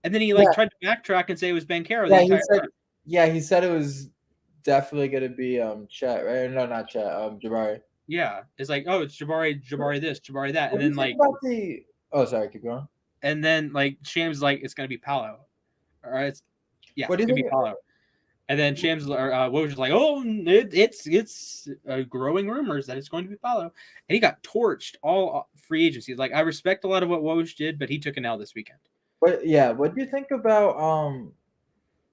and then he like Yeah, tried to backtrack and say it was Bankero the yeah. He entire said, time. yeah, he said it was definitely gonna be Chet, right? No, not Chet. Jabari. Yeah, it's like, oh, it's Jabari, Jabari this, Jabari that, What and do you then think like, about the? Oh, sorry, keep going. Shams is like, it's gonna be Paolo, all right, yeah, What do it's you gonna be think? Paolo. And then Shams or Woj was like, "Oh, it's growing rumors that it's going to be Paolo," and he got torched all free agency. Like, I respect a lot of what Woj did, but he took an L this weekend. What? Yeah. What do you think about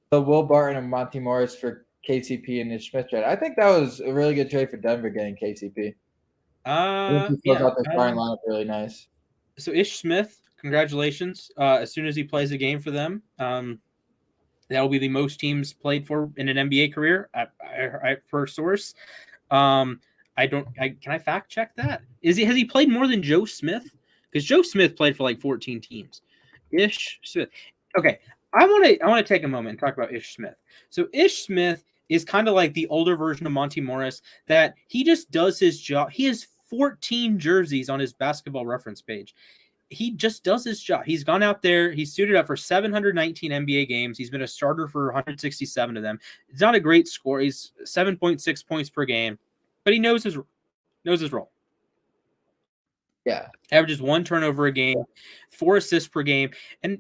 the Will Barton and Monty Morris for KCP and Ish Smith trade? I think that was a really good trade for Denver getting KCP. I think he fills Yeah. out their starting lineup really nice. So Ish Smith, congratulations. As soon as he plays a game for them, that will be the most teams played for in an NBA career. Per source. Um, I don't. Can I fact check that? Has he played more than Joe Smith? Because Joe Smith played for like 14 teams. Ish Smith. Okay, I want to take a moment and talk about Ish Smith. So Ish Smith is kind of like the older version of Monty Morris, that he just does his job. He has 14 jerseys on his basketball reference page. He just does his job. He's gone out there. He's suited up for 719 NBA games. He's been a starter for 167 of them. It's not a great score. He's 7.6 points per game, but he knows his role. Yeah. Averages one turnover a game, 4 assists per game, and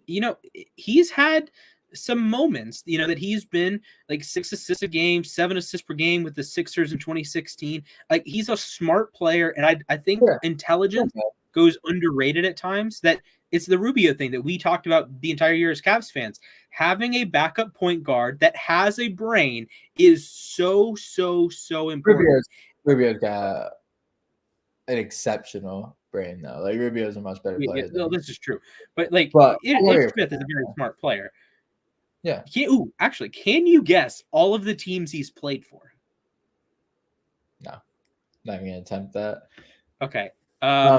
he's had some moments. That he's been like 6 assists a game, 7 assists per game with the Sixers in 2016. Like, he's a smart player, and I think Yeah. intelligence goes underrated at times. That it's the Rubio thing that we talked about the entire year as Cavs fans. Having a backup point guard that has a brain is so important. Rubio's got an exceptional brain though. Like Rubio's a much better player than No, him. this is true, but like But Ish Smith is a very smart player. Yeah. Actually, can you guess all of the teams he's played for? No, not even gonna attempt that. Okay.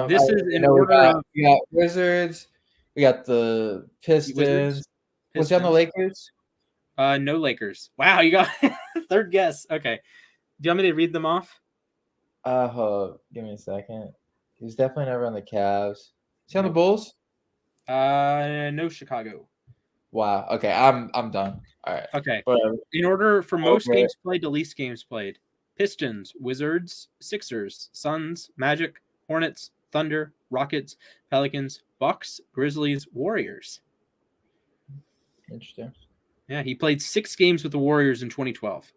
This is in order of we got Wizards. We got the Pistons. Wizards, Was he on the Pistons. Lakers? No Lakers. Wow, you got third guess. Okay. Do you want me to read them off? Give me a second. He's definitely never on the Cavs. Is he on the Bulls? No Chicago. Wow. Okay, I'm done. All right. Okay. Whatever. In order for most games played to least games played: Pistons, Wizards, Sixers, Suns, Magic, Hornets, Thunder, Rockets, Pelicans, Bucks, Grizzlies, Warriors. Interesting. Yeah, he played 6 games with the Warriors in 2012.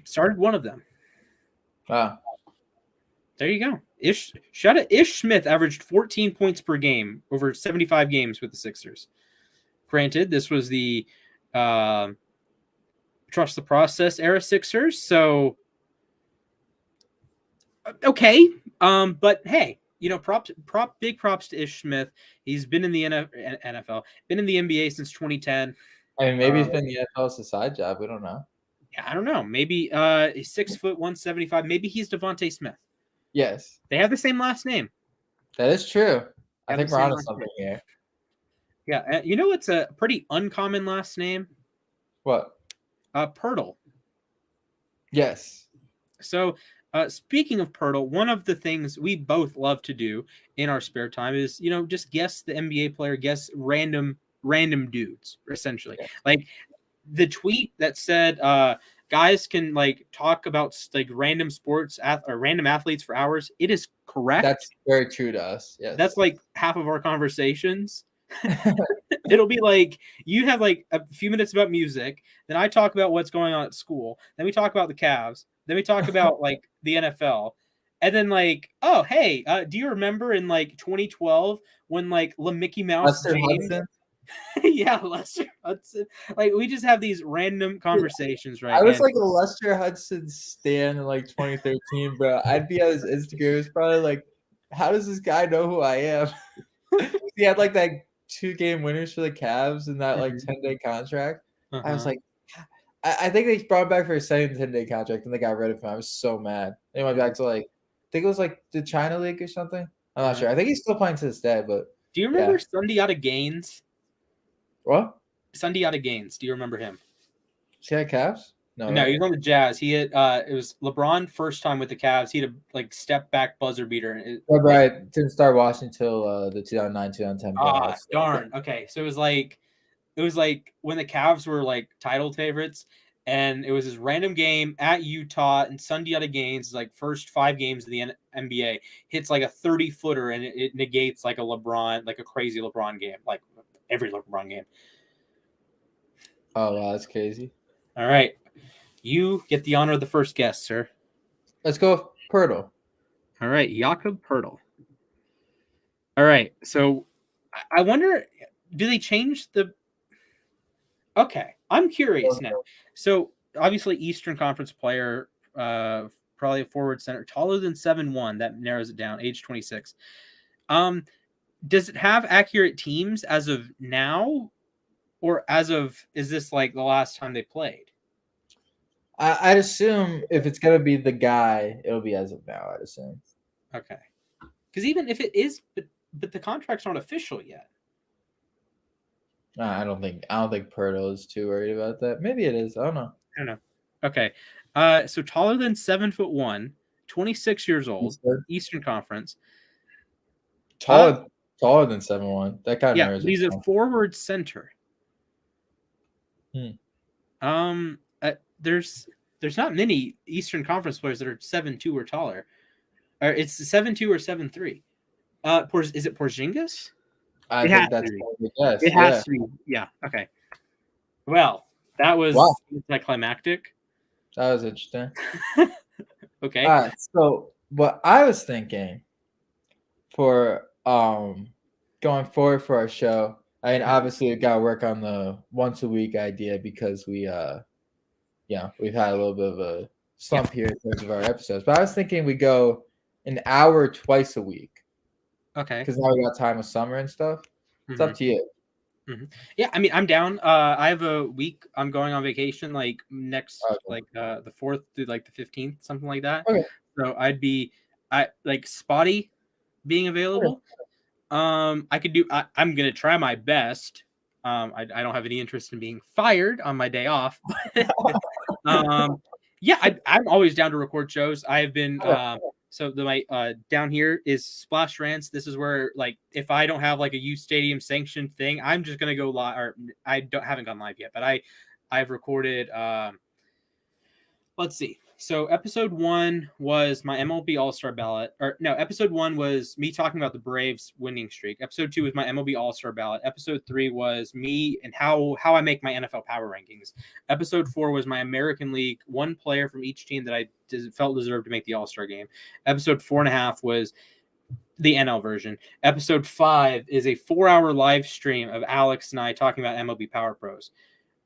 Started one of them. Wow. There you go. Ish Smith averaged 14 points per game over 75 games with the Sixers. Granted, this was the trust the process era Sixers, so okay. But hey, big props to Ish Smith. He's been in the NFL, been in the NBA since 2010. I mean, maybe it's been the NFL as a side job. We don't know. Yeah, I don't know. Maybe he's 6 foot 175. Maybe he's Devontae Smith. Yes. They have the same last name. That is true. I think we're same onto last something here. Yeah, it's a pretty uncommon last name. What? Pirtle. Yes. So, speaking of Pirtle, one of the things we both love to do in our spare time is, just guess the NBA player, guess random dudes, essentially. Yeah. Like the tweet that said, guys can like talk about like random sports or random athletes for hours. It is correct. That's very true to us. Yes. That's like half of our conversations. It'll be like you have like a few minutes about music, then I talk about what's going on at school, then we talk about the Cavs, then we talk about like the NFL, and then like, oh hey, do you remember in like 2012 when like Mickey Mouse Lester James? Hudson? Yeah, Lester Hudson. Like, we just have these random conversations, right? I was like a Lester Hudson stan in like 2013, bro. I'd be on his Instagram. It's probably like, how does this guy know who I am? He had like that 2-game winners for the Cavs and that like 10-day contract. I was like, I think they brought him back for a second 10-day contract and they got rid of him. I was so mad. They went back to like, I think it was like the China League or something. I'm not sure. I think he's still playing to this day, but do you remember Sunday out of Gaines? What? Sundiata Gaines. Do you remember him? She had Cavs? No, No, right? he was on the Jazz. He had it was LeBron first time with the Cavs. He had a like step back buzzer beater. And Yeah, but I didn't start watching until the 2009-2010 playoffs. darn. Okay, so it was like when the Cavs were like title favorites, and it was this random game at Utah, and Sundiata Gaines, like first 5 games of the NBA, hits like a 30-footer, and it negates like a LeBron, like a crazy LeBron game, like every LeBron game. Oh, wow, that's crazy. All right, you get the honor of the first guess, sir. Let's go with Pirtle. All right, Jakob Pertl. All right, so I wonder, do they change the? Okay, I'm curious now. So obviously, Eastern Conference player, probably a forward center, taller than 7'1". That narrows it down. Age 26. Does it have accurate teams as of now, or is this like the last time they played? I'd assume if it's gonna be the guy, it'll be as of now. I'd assume. Okay, because even if it is, but the contract's not official yet. I don't think Pirtle is too worried about that. Maybe it is. I don't know. I don't know. Okay, so taller than 7'1", 26 years old, Eastern Conference. Taller than 7'1". That kind of yeah, he's a forward center. There's not many Eastern Conference players that are 7'2" or taller. Or it's 7'2" or 7'3". Is it Porzingis? I think that's yes. It has to be. Yeah. Okay. Well, that was anticlimactic. That was interesting. Okay. All right. So what I was thinking for going forward for our show, I mean, obviously we gotta work on the once a week idea because we've had a little bit of a slump here in terms of our episodes. But I was thinking we go an hour twice a week. Okay. Because now we got time with summer and stuff. It's up to you. Mm-hmm. Yeah, I mean, I'm down. I have a week. I'm going on vacation like next, the 4th through like the 15th, something like that. Okay. So I like spotty being available. Okay. I could do. I'm gonna try my best. I don't have any interest in being fired on my day off. Yeah, I'm always down to record shows. I have been. So my down here is Splash Rants. This is where, like, if I don't have like a uSTADIUM sanctioned thing, I'm just gonna go live. Or haven't gone live yet, but I've recorded. Let's see. So episode 1 was my MLB All-Star ballot, or no, episode 1 was me talking about the Braves winning streak. Episode 2 was my MLB All-Star ballot. Episode 3 was me and how I make my NFL power rankings. Episode 4 was my American League, one player from each team that I felt deserved to make the All-Star game. Episode 4.5 was the NL version. Episode 5 is a 4-hour live stream of Alex and I talking about MLB Power Pros.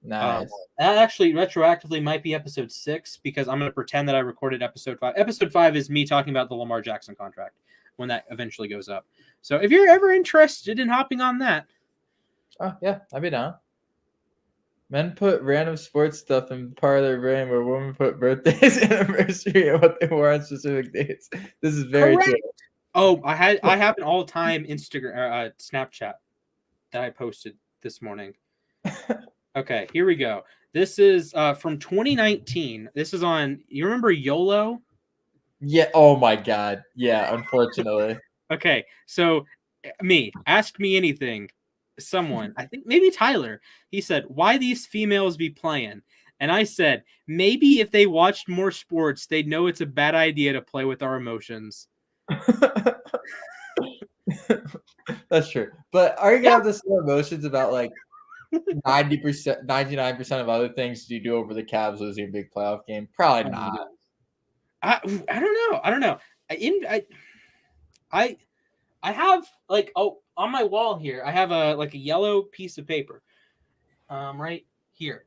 Nice. That actually retroactively might be episode 6 because I'm going to pretend that I recorded episode 5. Episode 5 is me talking about the Lamar Jackson contract when that eventually goes up. So if you're ever interested in hopping on that. Oh, yeah, I'd be down. Men put random sports stuff in part of their brain where women put birthdays, anniversary, and what they wore on specific dates. This is very true. Oh, I have an all-time Instagram Snapchat that I posted this morning. Okay, here we go. This is from 2019. This is on. You remember YOLO? Yeah. Oh my God. Yeah. Unfortunately. Okay, so ask me anything. Someone, I think maybe Tyler. He said, "Why these females be playing?" And I said, "Maybe if they watched more sports, they'd know it's a bad idea to play with our emotions." That's true. But are you gonna have the same emotions about like 90%, 99% of other things you do over the Cavs losing a big playoff game? Probably not. I don't know. I have like on my wall here. I have a yellow piece of paper. Right here.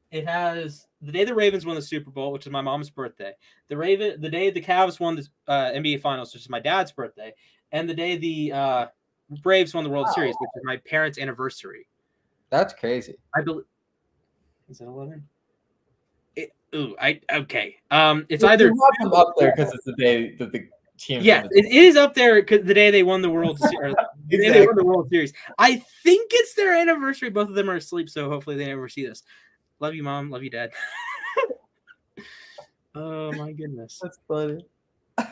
It has the day the Ravens won the Super Bowl, which is my mom's birthday. The day the Cavs won the NBA Finals, which is my dad's birthday, and the day the Braves won the World Series, which is my parents' anniversary. That's crazy. I believe. Is it 11? Okay. It's either up there because it's the day that the team. Yeah, it is up there because the day they won the World Series. And they won the World Series. I think it's their anniversary. Both of them are asleep, so hopefully they never see this. Love you, Mom. Love you, Dad. Oh my goodness. That's funny.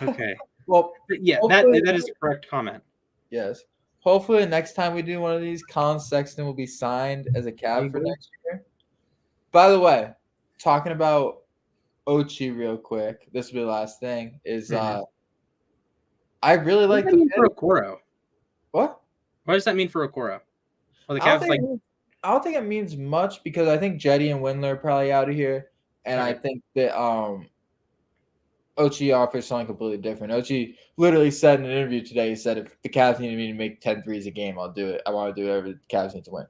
Okay. Well, but yeah, that is a correct comment. Yes. Hopefully, next time we do one of these, Colin Sexton will be signed as a Cav for next year. By the way, talking about Ochi real quick, this will be the last thing, is I really like the mean for Okoro. What? What does that mean for Okoro? Well, the I don't think it means much because I think Jetty and Windler are probably out of here. And I think that Ochi offers something completely different. Ochi literally said in an interview today, he said, if the Cavs need me to make 10 threes a game, I'll do it. I want to do whatever the Cavs need to win.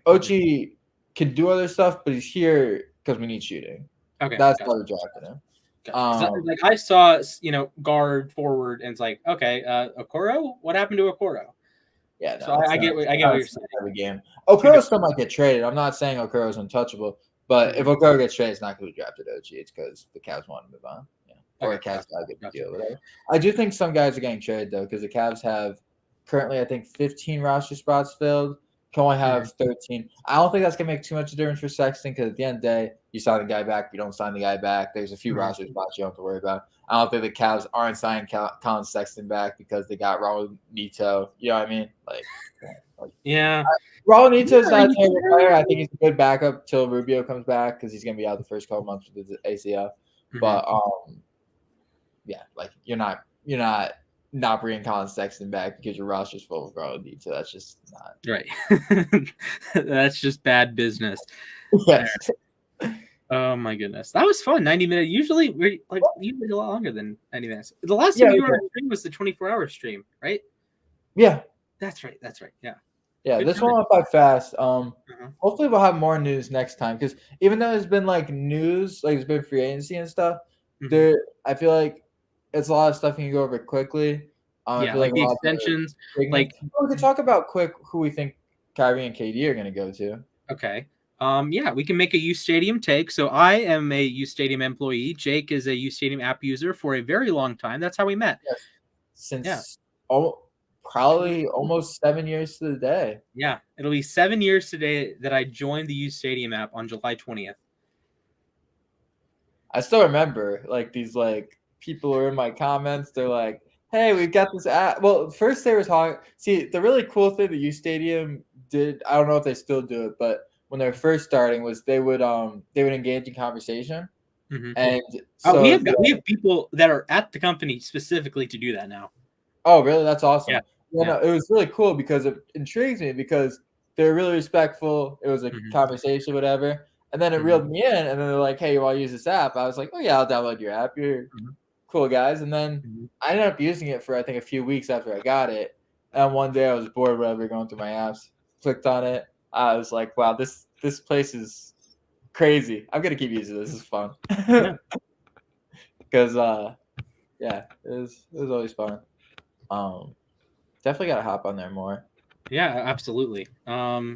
Ochi can do other stuff, but he's here because we need shooting. Okay. That's why we drafted him. Like I saw, guard forward, and it's like, okay, Okoro? What happened to Okoro? Yeah, no, so I get what you're saying. Every game. Okoro still might get traded. I'm not saying Okoro is untouchable, but if Okoro gets traded, it's not because we drafted Ochi. It's because the Cavs want to move on. Or the Cavs got a good deal, whatever. I do think some guys are getting traded, though, because the Cavs have currently, I think, 15 roster spots filled. Can only have 13. I don't think that's going to make too much of a difference for Sexton because at the end of the day, you sign the guy back, you don't sign the guy back. There's a few roster spots you don't have to worry about. I don't think the Cavs aren't signing Colin Sexton back because they got Raul Neto. You know what I mean? Yeah. Raul Neto's not a terrible player. I think he's a good backup till Rubio comes back because he's going to be out the first couple months with his ACL. But, yeah, you're not bringing Colin Sexton back because your roster's full of Raul Neto. So that's just not right. That's just bad business. Yes. Oh my goodness, that was fun. 90 minutes. Usually we're usually a lot longer than 90 minutes. The last time you were on stream was the 24-hour stream, right? Yeah, that's right. Yeah. Yeah, good this time. One went by fast. Hopefully we'll have more news next time because even though there's been news, there's been free agency and stuff, I feel like it's a lot of stuff you can go over quickly. I feel like the extensions. We can talk about quick who we think Kyrie and KD are going to go to. Okay. Yeah, we can make a uSTADIUM take. So I am a uSTADIUM employee. Jake is a uSTADIUM app user for a very long time. That's how we met. Yes. Since probably almost 7 years to the day. Yeah, it'll be 7 years today that I joined the uSTADIUM app on July 20th. I still remember these people were in my comments. They're like, "Hey, we've got this app." Well, first they were talking. See, the really cool thing that uSTADIUM did, I don't know if they still do it, but when they were first starting, was they would engage in conversation. And so we have people that are at the company specifically to do that now. Oh, really? That's awesome. Yeah. No, it was really cool because it intrigues me because they're really respectful. It was a conversation, whatever. And then it reeled me in, and then they're like, "Hey, you want to use this app?" I was like, "Oh yeah, I'll download your app. You're cool guys." And then I ended up using it for I think a few weeks after I got it. And one day I was bored, whatever, going through my apps, clicked on it. I was like, "Wow, this place is crazy. I'm gonna keep using this. This is fun." Because it was always fun. Definitely gotta hop on there more. Yeah, absolutely.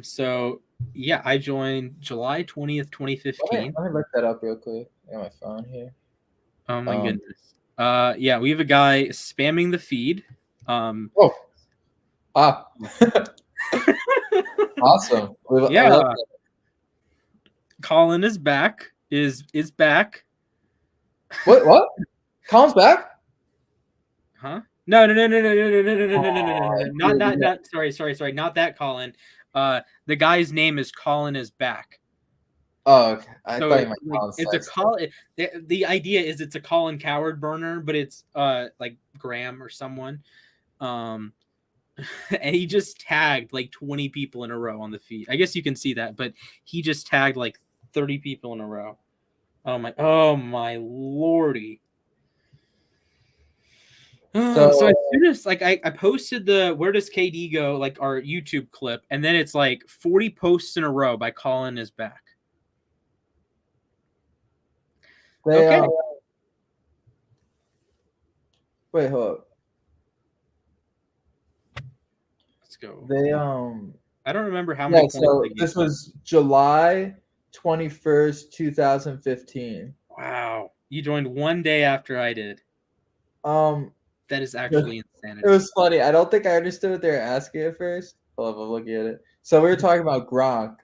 So yeah, I joined July 20th, 2015. Let me look that up real quick. I got my phone here. Oh my goodness. Yeah, we have a guy spamming the feed. Awesome. Yeah. Colin is back. Is back. What? Colin's back? Huh? No. Not. Sorry. Not that Colin. The guy's name is Colin is back. Oh, okay. I thought you meant it's a Colin. The idea is it's a Colin Coward burner, but it's Graham or someone. And he just tagged 20 people in a row on the feed. I guess you can see that, but he just tagged 30 people in a row. Oh my lordy. So as soon as I posted the "Where does KD go?" our YouTube clip, and then it's 40 posts in a row by Colin is back. Okay. Wait, hold up. Let's go. I don't remember how many. So this was July 21st, 2015. Wow, you joined one day after I did. That is actually It insanity. was funny. I don't think I understood what they were asking at first. Hold on, I'm looking at it. So we were talking about Gronk,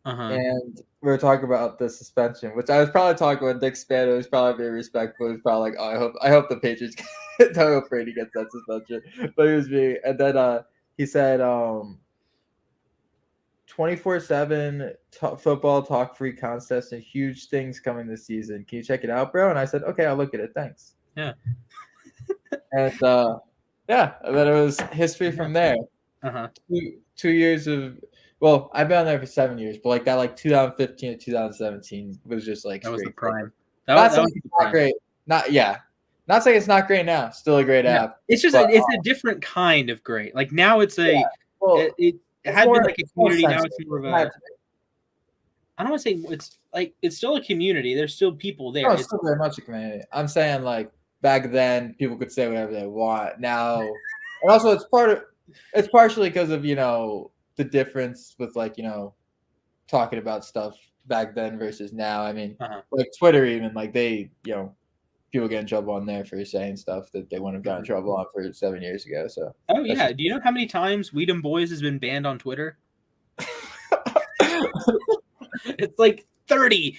Uh-huh. and we were talking about the suspension, which I was probably talking with Nick Spano. He was probably being respectful. He was probably like, "Oh, I hope the Patriots don't hope Brady gets that suspension." But he was being, and then he said, 24/7 football talk free contest and huge things coming this season. Can you check it out, bro? And I said, okay, I'll look at it. Thanks. Yeah. And yeah, and then it was history from there. Uh-huh. 2 years of, well, I've been on there for 7 years, but like that, like 2015 to 2017 was just like That was the straight. prime. Not That saying was it's the not prime. great. Not saying it's not great now. Still a great No, app. it's just But it's a different kind of great. Like now it's yeah, a well, it it's had been more like a it's more community. Now it's sensitive. more of It's not- a I don't want to say it's like it's still a community. There's still people there. No, it's It's still very much a community. I'm saying like back then people could say whatever they want. Now, and also it's partially because of the difference with like talking about stuff back then versus now. I mean, uh-huh. like Twitter, even like they people get in trouble on there for saying stuff that they wouldn't have gotten in trouble on for 7 years ago. So Oh that's yeah. Do you know how many times Weedham Boys has been banned on Twitter? It's like 30.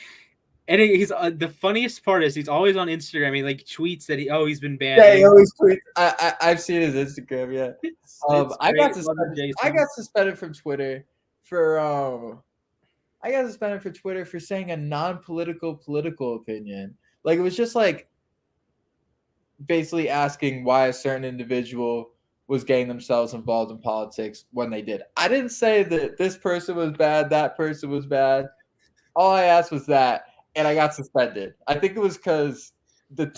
And he's the funniest part is he's always on Instagram. He like tweets that he's been banned. yeah, he always tweets. I've seen his Instagram. Yeah, It's I got great. Love you, suspended. I Jason. got suspended from Twitter for I got suspended for Twitter for saying a non-political political opinion. Like it was just like basically asking why a certain individual was getting themselves involved in politics when they did. I didn't say that this person was bad, that person was bad. All I asked was that, and I got suspended. I think it was because the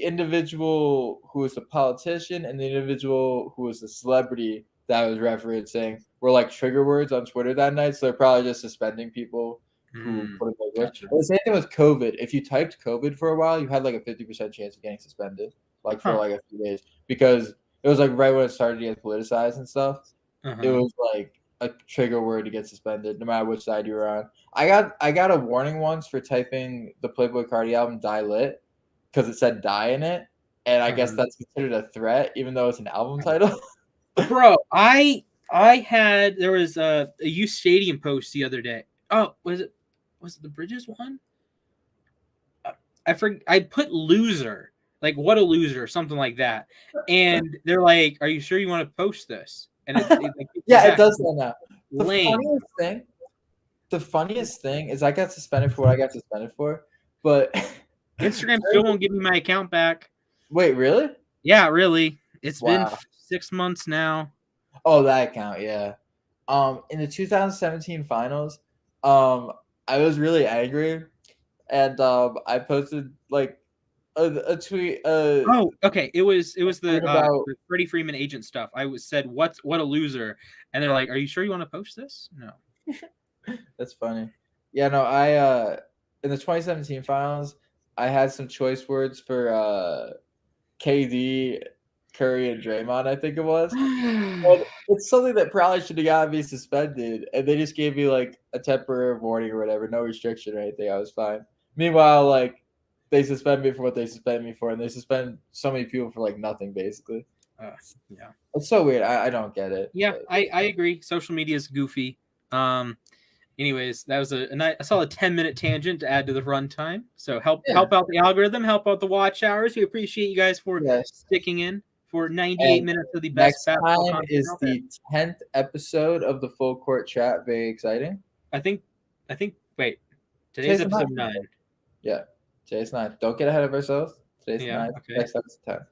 individual who was a politician and the individual who was a celebrity that I was referencing were like trigger words on Twitter that night. So they're probably just suspending people who put in those words. Gotcha. The same thing with COVID. If you typed COVID for a while, you had like a 50% chance of getting suspended, like for like a few days, because it was like right when it started to get politicized and stuff. It was like a trigger word to get suspended, no matter which side you were on. I got a warning once for typing the Playboy Carti album "Die Lit" because it said "die" in it, and I guess that's considered a threat, even though it's an album title. Bro, there was a uSTADIUM post the other day. Oh, was it the Bridges one? I put loser, like what a loser, something like that. And they're like, "Are you sure you want to post this?" And it like, Yeah, it does say that. The lame. funniest thing is I got suspended for what I got suspended for, but Instagram still won't give me my account back. Wait, really? Yeah, really. It's been Wow. 6 months now. Oh, that account, yeah. In the 2017 finals, I was really angry, and I posted like a tweet. Oh, okay. It was About the Freddie Freeman agent stuff. Said what a loser, and they're like, "Are you sure you want to post this?" No. That's funny. Yeah, no, I in the 2017 finals, I had some choice words for KD, Curry, and Draymond, I think it was. And it's something that probably should have gotten me suspended, and they just gave me like a temporary warning or whatever, no restriction or anything. I was fine. Meanwhile, like they suspend me for what they suspend me for, and they suspend so many people for like nothing, basically. Yeah. It's so weird. I don't get it. Yeah, But I agree. Social media is goofy. Anyways, that was a solid 10-minute tangent to add to the runtime. So help out the algorithm, help out the watch hours. We appreciate you guys for sticking in for 98 And minutes of the next best basketball time content is out there. the 10th episode of the Full Court Chat. Very exciting. I think. Wait, today's the episode 9th. 9. Yeah, today's 9. Don't get ahead of ourselves. Today's 9. Okay. Next episode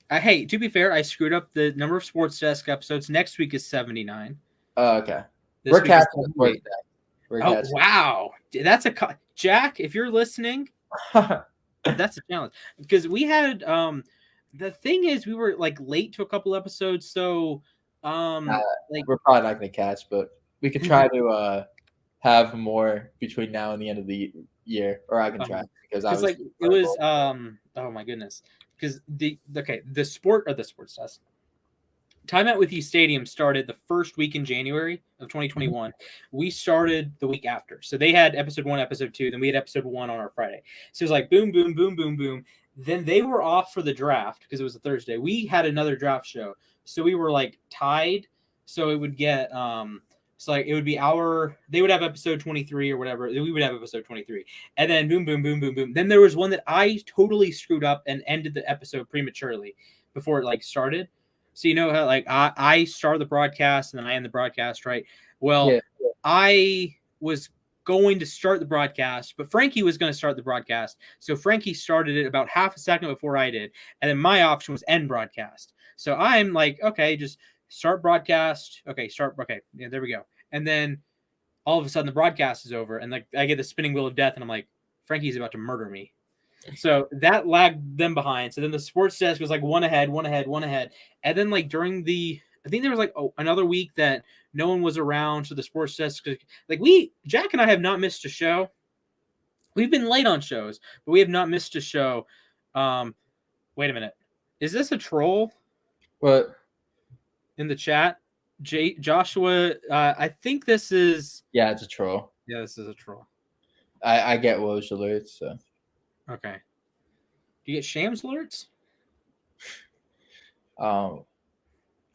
10. Hey, to be fair, I screwed up the number of Sports Desk episodes. Next week is 79. Oh, okay. This We're week catching is Sports 78. Desk. Oh, wow. That's Jack, if you're listening, that's a challenge. Because we had the thing is we were like late to a couple episodes, so like we're probably not going to catch, but we could try to have more between now and the end of the year, or I can try because I was like it was oh my goodness, because the sports test. Time Out with uSTADIUM started the first week in January of 2021. We started the week after. So they had episode 1, episode 2, then we had episode 1 on our Friday. So it was like boom, boom, boom, boom, boom. Then they were off for the draft because it was a Thursday. We had another draft show. So we were like tied. So it would get so like it would be they would have episode 23 or whatever. We would have episode 23. And then boom, boom, boom, boom, boom. Then there was one that I totally screwed up and ended the episode prematurely before it like started. So you know how like I start the broadcast and then I end the broadcast, right? Well, Yeah. I was going to start the broadcast, but Frankie was going to start the broadcast. So Frankie started it about half a second before I did. And then my option was end broadcast. So I'm like, okay, just start broadcast. Okay, start. Okay, yeah, there we go. And then all of a sudden the broadcast is over and like I get the spinning wheel of death and I'm like, Frankie's about to murder me. So that lagged them behind. So then the sports desk was like one ahead. And then like during I think there was like another week that no one was around. So the sports desk, like Jack and I have not missed a show. We've been late on shows, but we have not missed a show. Wait a minute. Is this a troll What? in the chat? Joshua, I think this is. Yeah, it's a troll. Yeah, this is a troll. I get Woj alerts, so. Okay. Do you get Shams alerts? Because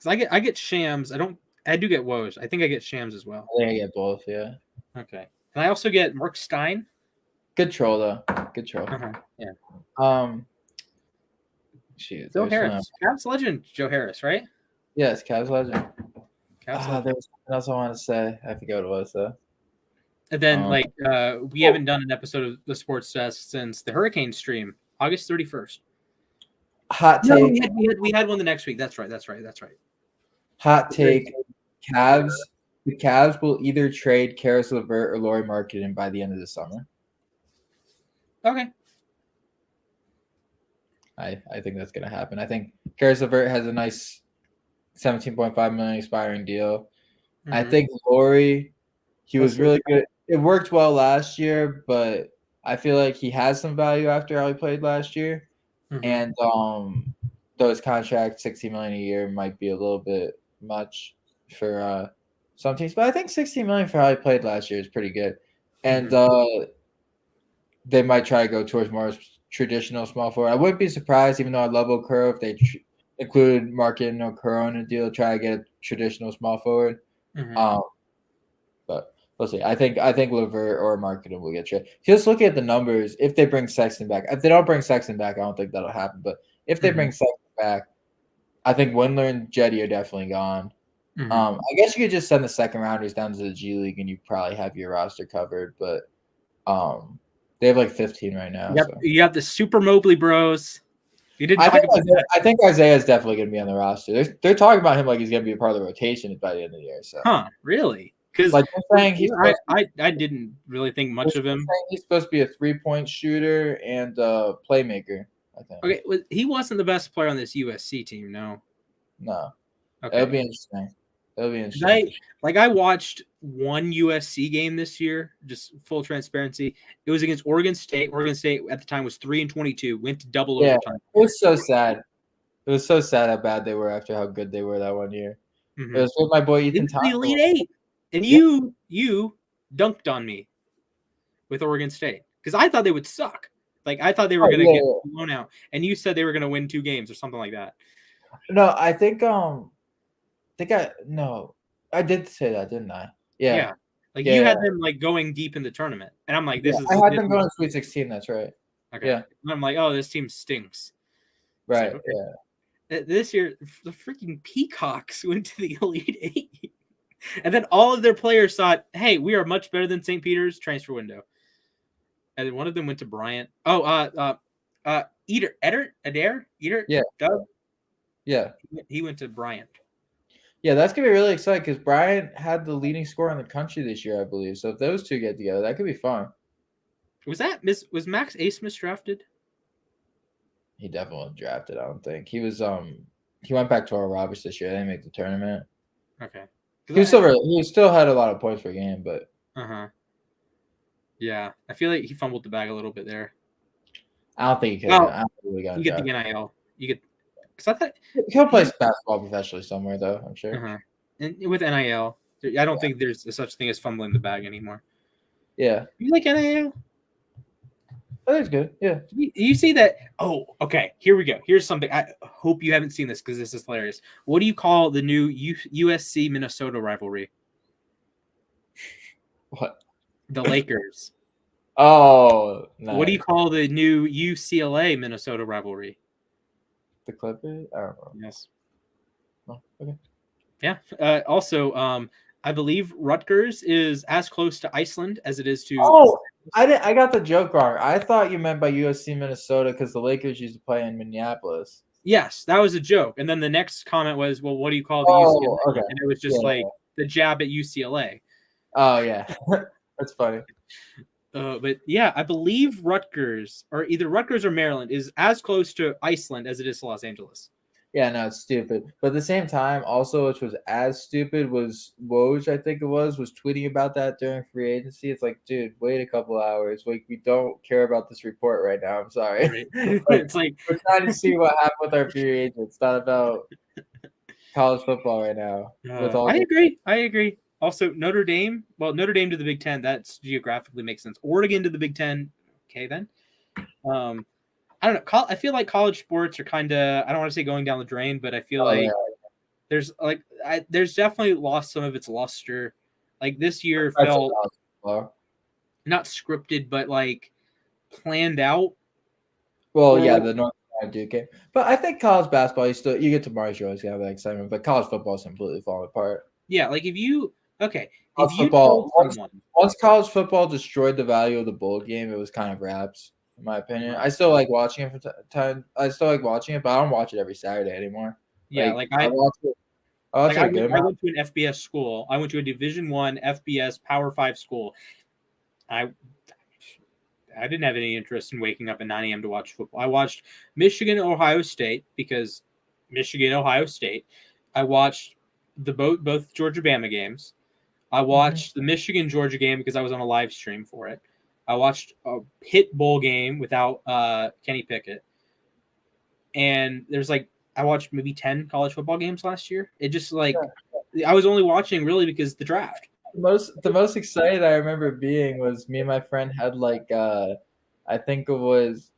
I get Shams. I do get Woj. I think I get Shams as well. I think I get both. Yeah. Okay. And I also get Mark Stein. Good troll though. Good troll. Yeah. Joe Harris. Cavs legend Joe Harris, right? Yes, Cavs legend. There was something else I wanted to say. I forget what it was though. And then we haven't done an episode of the Sports Desk since the Hurricane stream, August 31st. Hot take. No, we had one the next week. That's right. Hot take. Cavs. The Cavs will either trade Karis LeVert or Lauri Markkanen by the end of the summer. Okay. I think that's going to happen. I think Karis LeVert has a nice $17.5 million expiring deal. Mm-hmm. I think Lauri, he was really good. It worked well last year, but I feel like he has some value after how he played last year. Mm-hmm. And those contracts, $60 million a year, might be a little bit much for some teams. But I think $60 million for how he played last year is pretty good. And they might try to go towards more traditional small forward. I wouldn't be surprised, even though I love Okoro, if they included Markkanen or Okoro in a deal to try to get a traditional small forward. Mm-hmm. But we'll see. I think LeVert or Markkanen will get traded. Just looking at the numbers, if they bring Sexton back. If they don't bring Sexton back, I don't think that'll happen. But if they bring Sexton back, I think Windler and Jetty are definitely gone. Mm-hmm. I guess you could just send the second rounders down to the G League and you probably have your roster covered. But they have like 15 right now. Yep. So. You have the Super Mobley Bros. You didn't I think Isaiah is definitely going to be on the roster. They're talking about him like he's going to be a part of the rotation by the end of the year. So. Huh? Really? Because like saying I didn't really think much of him. He's supposed to be a 3-point shooter and a playmaker. I think. Okay, he wasn't the best player on this USC team. No. Okay. It'll be interesting. I watched one USC game this year, just full transparency. It was against Oregon State. Oregon State at the time was 3-22, went to double overtime. It was so sad. It was so sad how bad they were after how good they were that one year. Mm-hmm. It was with my boy Ethan Thompson. The Elite Eight. And you dunked on me with Oregon State because I thought they would suck. Like I thought they were going to get blown out, and you said they were going to win 2 games or something like that. No, I think I did say that, didn't I? Yeah. You had them like going deep in the tournament, and I'm like, I had them going to Sweet 16. That's right. Okay. Yeah. And I'm like, oh, this team stinks. Right. Like, okay. Yeah. This year, the freaking Peacocks went to the Elite Eight, and then all of their players thought, "Hey, we are much better than St. Peter's transfer window." And then one of them went to Bryant. Adair. Yeah. Doug. Yeah. He went to Bryant. Yeah, that's gonna be really exciting because Bryant had the leading scorer in the country this year, I believe. So if those two get together, that could be fun. Was Max Asmus drafted? He definitely wasn't drafted. I don't think he was. He went back to Oral Roberts this year. They didn't make the tournament. Okay. He still had a lot of points per game, but. Yeah, I feel like he fumbled the bag a little bit there. I don't think he could. Well, you get the NIL. You get Because I thought He'll play he, basketball professionally somewhere, though. I'm sure. and with NIL, I don't Yeah. think there's a such thing as fumbling the bag anymore. Yeah. You like NIL? I think it's good. Yeah. You see that? Oh, okay. Here we go. Here's something. I hope you haven't seen this because this is hilarious. What do you call the new USC Minnesota rivalry? What? The Lakers. Oh, What do you nice. call the new UCLA Minnesota rivalry? The Clippers. I don't know. Yes. Oh, okay. Yeah. Also, I believe Rutgers is as close to Iceland as it is to. Oh, I didn't. I got the joke wrong. I thought you meant by USC Minnesota because the Lakers used to play in Minneapolis. Yes, that was a joke. And then the next comment was, "Well, what do you call the Oh, UCLA?" okay. And it was Yeah. just like the jab at UCLA. Oh, yeah. That's funny. But yeah, I believe Rutgers, or either Rutgers or Maryland, is as close to Iceland as it is to Los Angeles. Yeah, no, it's stupid. But at the same time, also, which was as stupid, was Woj, I think it was tweeting about that during free agency. It's like, dude, wait a couple hours. Like, we don't care about this report right now. I'm sorry. Right? Like, It's like we're trying to see what happened with our free agents. It's not about college football right now. With all I the agree. I agree. Also, Notre Dame. Well, Notre Dame to the Big Ten. That's geographically makes sense. Oregon to the Big Ten. Okay, then. I don't know. I feel like college sports are kind of. I don't want to say going down the drain, but I feel oh, like yeah. there's definitely lost some of its luster. Like this year That's felt well, not scripted, but like planned out. well, Or yeah, like, the North Carolina Duke game. But I think college basketball, you get tomorrow, you always have that excitement. But college football is completely falling apart. yeah, like if you College told football, someone, once college football destroyed the value of the bowl game, it was kind of wraps, in my opinion. uh, I still like watching it from time. I still like watching it, but I don't watch it every Saturday anymore. yeah, Like I watch it. I watch like it a good I amount. went to an FBS school. I went to a Division One FBS Power Five school. I didn't have any interest in waking up at 9 a.m. to watch football. I watched Michigan, Ohio State because Michigan, Ohio State. I watched both Georgia Bama games. I watched the Michigan Georgia game because I was on a live stream for it. I watched a Pitt Bowl game without Kenny Pickett, and there's like I watched maybe 10 college football games last year. It just like I was only watching really because the draft. The most excited I remember being was me and my friend had like I think it was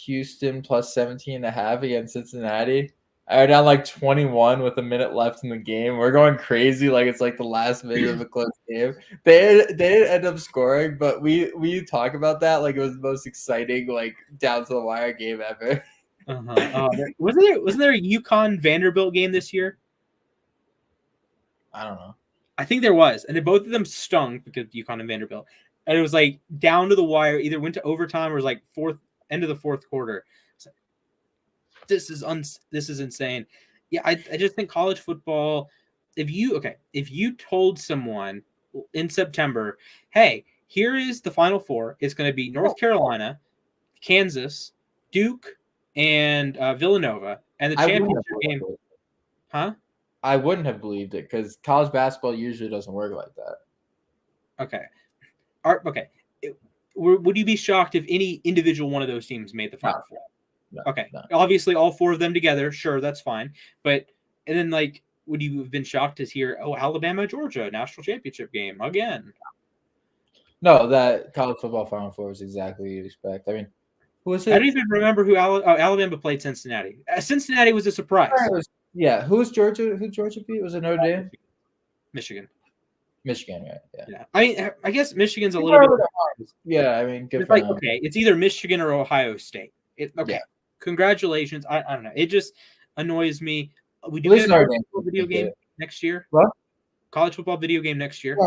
Houston plus 17.5 against Cincinnati. I was down like 21 with a minute left in the game. We're going crazy, like it's like the last minute of a close game. They didn't end up scoring, but we talk about that like it was the most exciting, like down to the wire game ever. Wasn't there a UConn Vanderbilt game this year? I don't know. I think there was, and then both of them stung because UConn and Vanderbilt, and it was like down to the wire. Either went to overtime or was like end of the fourth quarter. Like, this is insane. Yeah, I just think college football. If you told someone in September, hey, here is the Final Four. It's going to be North Carolina, Kansas, Duke, and Villanova, and the championship game. Huh? I wouldn't have believed it because college basketball usually doesn't work like that. Okay. Would you be shocked if any individual one of those teams made the Final Four? No, okay. No. Obviously, all four of them together, sure, that's fine. But and then like, would you have been shocked to hear, oh, Alabama, Georgia, national championship game again? No, that college football Final Four is exactly what you'd expect. I mean, who was it? I don't even remember who Alabama played Cincinnati. Cincinnati was a surprise. Yeah, who was Georgia? Who Georgia beat? Was it Notre Dame? Michigan. Michigan, right? Yeah. I mean, I guess Michigan's a little bit. Yeah, I mean, good it's for like them. Okay, it's either Michigan or Ohio State. Yeah. Congratulations. I don't know. It just annoys me. We do At least get a Notre college Dame football video game next year. What? College football video game next year.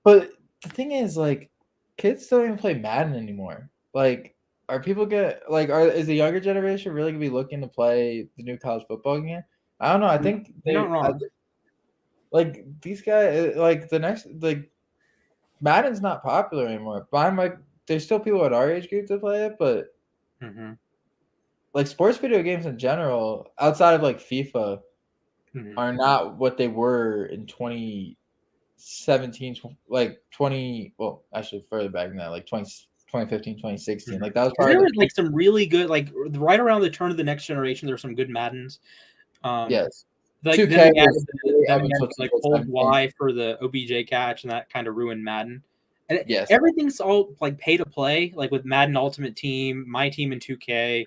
But the thing is, like, kids don't even play Madden anymore. Like, is the younger generation really gonna be looking to play the new college football game? I don't know. I think You're not wrong. Like these guys, like the next, like Madden's not popular anymore. But I'm like, there's still people at our age group that play it, but like sports video games in general, outside of like FIFA, are not what they were in 2017, like 20. Well, actually further back than that, like 2015, 2016. Like that was there was like some really good, like right around the turn of the next generation. There were some good Maddens. Yes. Like 2K then was really they up until added like hold 2K17. Y for the OBJ catch, and that kind of ruined Madden. And Yes. everything's all like pay to play, like with Madden Ultimate Team, My Team in 2K,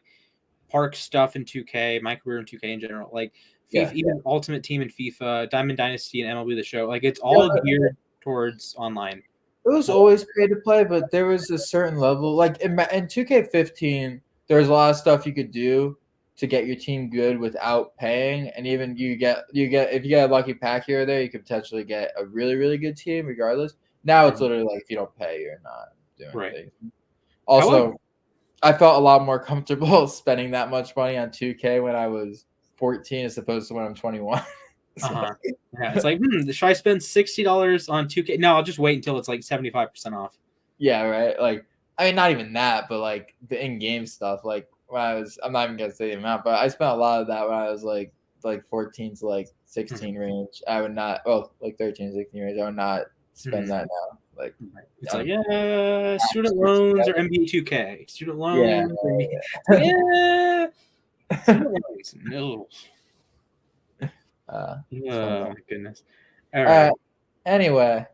Park stuff in 2K, my career in 2K in general. Like FIFA, even Ultimate Team in FIFA, Diamond Dynasty and MLB The Show. Like it's all geared towards online. It was always pay to play, but there was a certain level. Like in 2K15, there was a lot of stuff you could do to get your team good without paying, and even you get if you get a lucky pack here or there, you could potentially get a really really good team regardless. Now it's literally like if you don't pay, you're not doing anything. Also, However, I felt a lot more comfortable spending that much money on 2K when I was 14 as opposed to when I'm 21. yeah, it's like, should I spend $60 on 2K? No, I'll just wait until it's like 75% off. Yeah, right. Like, I mean, not even that, but like the in-game stuff. Like when I'm not even gonna say the amount, but I spent a lot of that when I was like 14 to like 16 range. I would not, well, like 13 to 16 range. I would not spend that now. Like, it's like, yeah, student loans or NBA 2K. Student loans. Yeah. Student loans. No. Oh my goodness. All right. Anyway,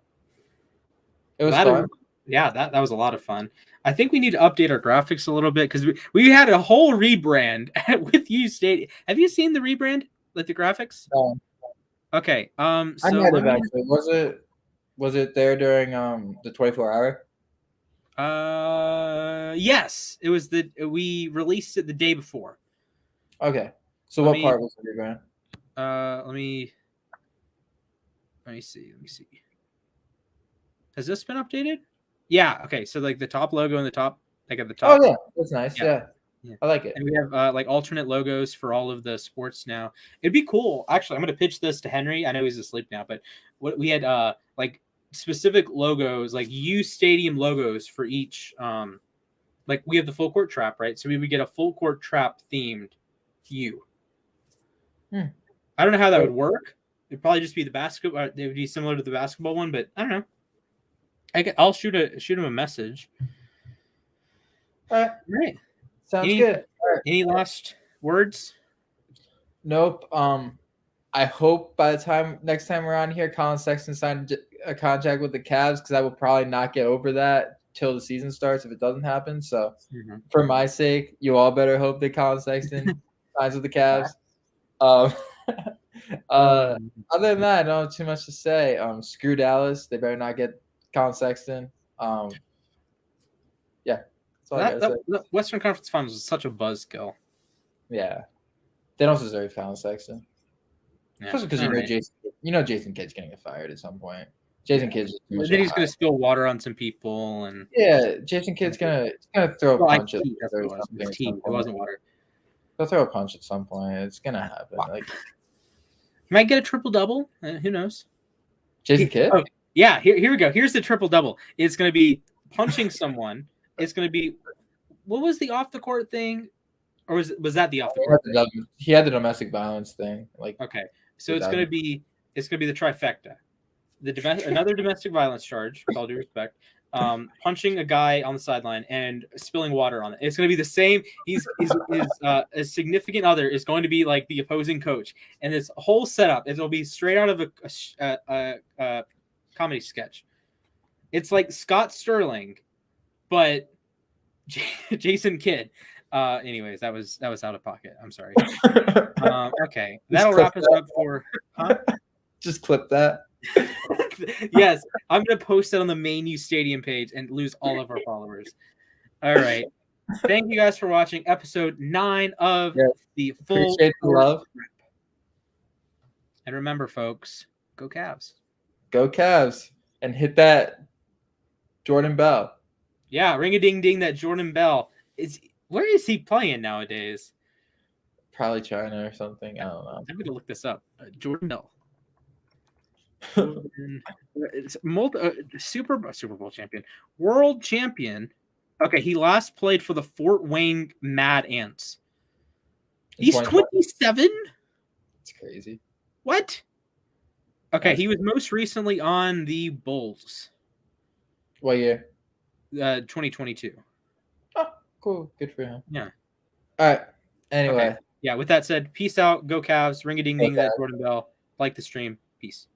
it was fun. Yeah, that was a lot of fun. I think we need to update our graphics a little bit because we had a whole rebrand with uSTADIUM. Have you seen the rebrand, like the graphics? No. Okay. So I might have actually. Was it there during the 24-hour? Yes, it was we released it the day before. Okay. So what part was the rebrand? Let me see. Has this been updated? Yeah. Okay. So like the top logo in the top, like at the top. Oh yeah, that's nice. Yeah. I like it. And we have like alternate logos for all of the sports now. It'd be cool. Actually, I'm going to pitch this to Henry. I know he's asleep now, but what we had like specific logos, like uSTADIUM logos for each. Like we have the full court trap, right? So we would get a full court trap themed U. I don't know how that would work. It'd probably just be the basketball. It would be similar to the basketball one, but I don't know. I'll shoot him a message. All right. Sounds good. Any last words? Nope. I hope by the next time we're on here, Colin Sexton signed a contract with the Cavs because I will probably not get over that till the season starts if it doesn't happen. So, for my sake, you all better hope that Colin Sexton signs with the Cavs. Other than that, I don't have too much to say. Screw Dallas. They better not get Colin Sexton. Yeah. The Western Conference Finals was such a buzzkill. Yeah. They don't deserve Colin Sexton. Especially because Jason Kidd's going to get fired at some point. Jason Kidd's then he's going to spill water on some people, and Jason Kidd's going to throw a punch at it wasn't water. He'll throw a punch at some point. It's going to happen. Like, might get a triple double. Who knows? Jason Kidd? Oh, yeah. Here we go. Here's the triple double. It's going to be punching someone. It's going to be, what was the off the court thing? Or was that the off the court thing? He had the domestic violence thing. Like, okay. So it's going to be the trifecta. Another domestic violence charge, with all due respect, punching a guy on the sideline and spilling water on it. It's going to be the same. A significant other is going to be like the opposing coach, and this whole setup it'll be straight out of a comedy sketch. It's like Scott Sterling, but Jason Kidd. Anyways, that was out of pocket. I'm sorry. Okay, that'll wrap us up for. Just clip that. Yes, I'm gonna post it on the main uSTADIUM page and lose all of our followers. All right, thank you guys for watching episode 9 of the full. Appreciate the love. And remember, folks, go Cavs. Go Cavs and hit that Jordan Bell. Yeah, ring a ding ding. That Jordan Bell where is he playing nowadays? Probably China or something. I don't know. I'm gonna look this up. Jordan Bell. Super Bowl champion, world champion. Okay, he last played for the Fort Wayne Mad Ants. He's 27. It's crazy. What? Okay, he was most recently on the Bulls. What year? 2022. Oh, cool. Good for him. Yeah. All right. Anyway. Yeah, with that said, peace out, go Cavs, ring a ding ding that Okay. Jordan Bell, like the stream, peace.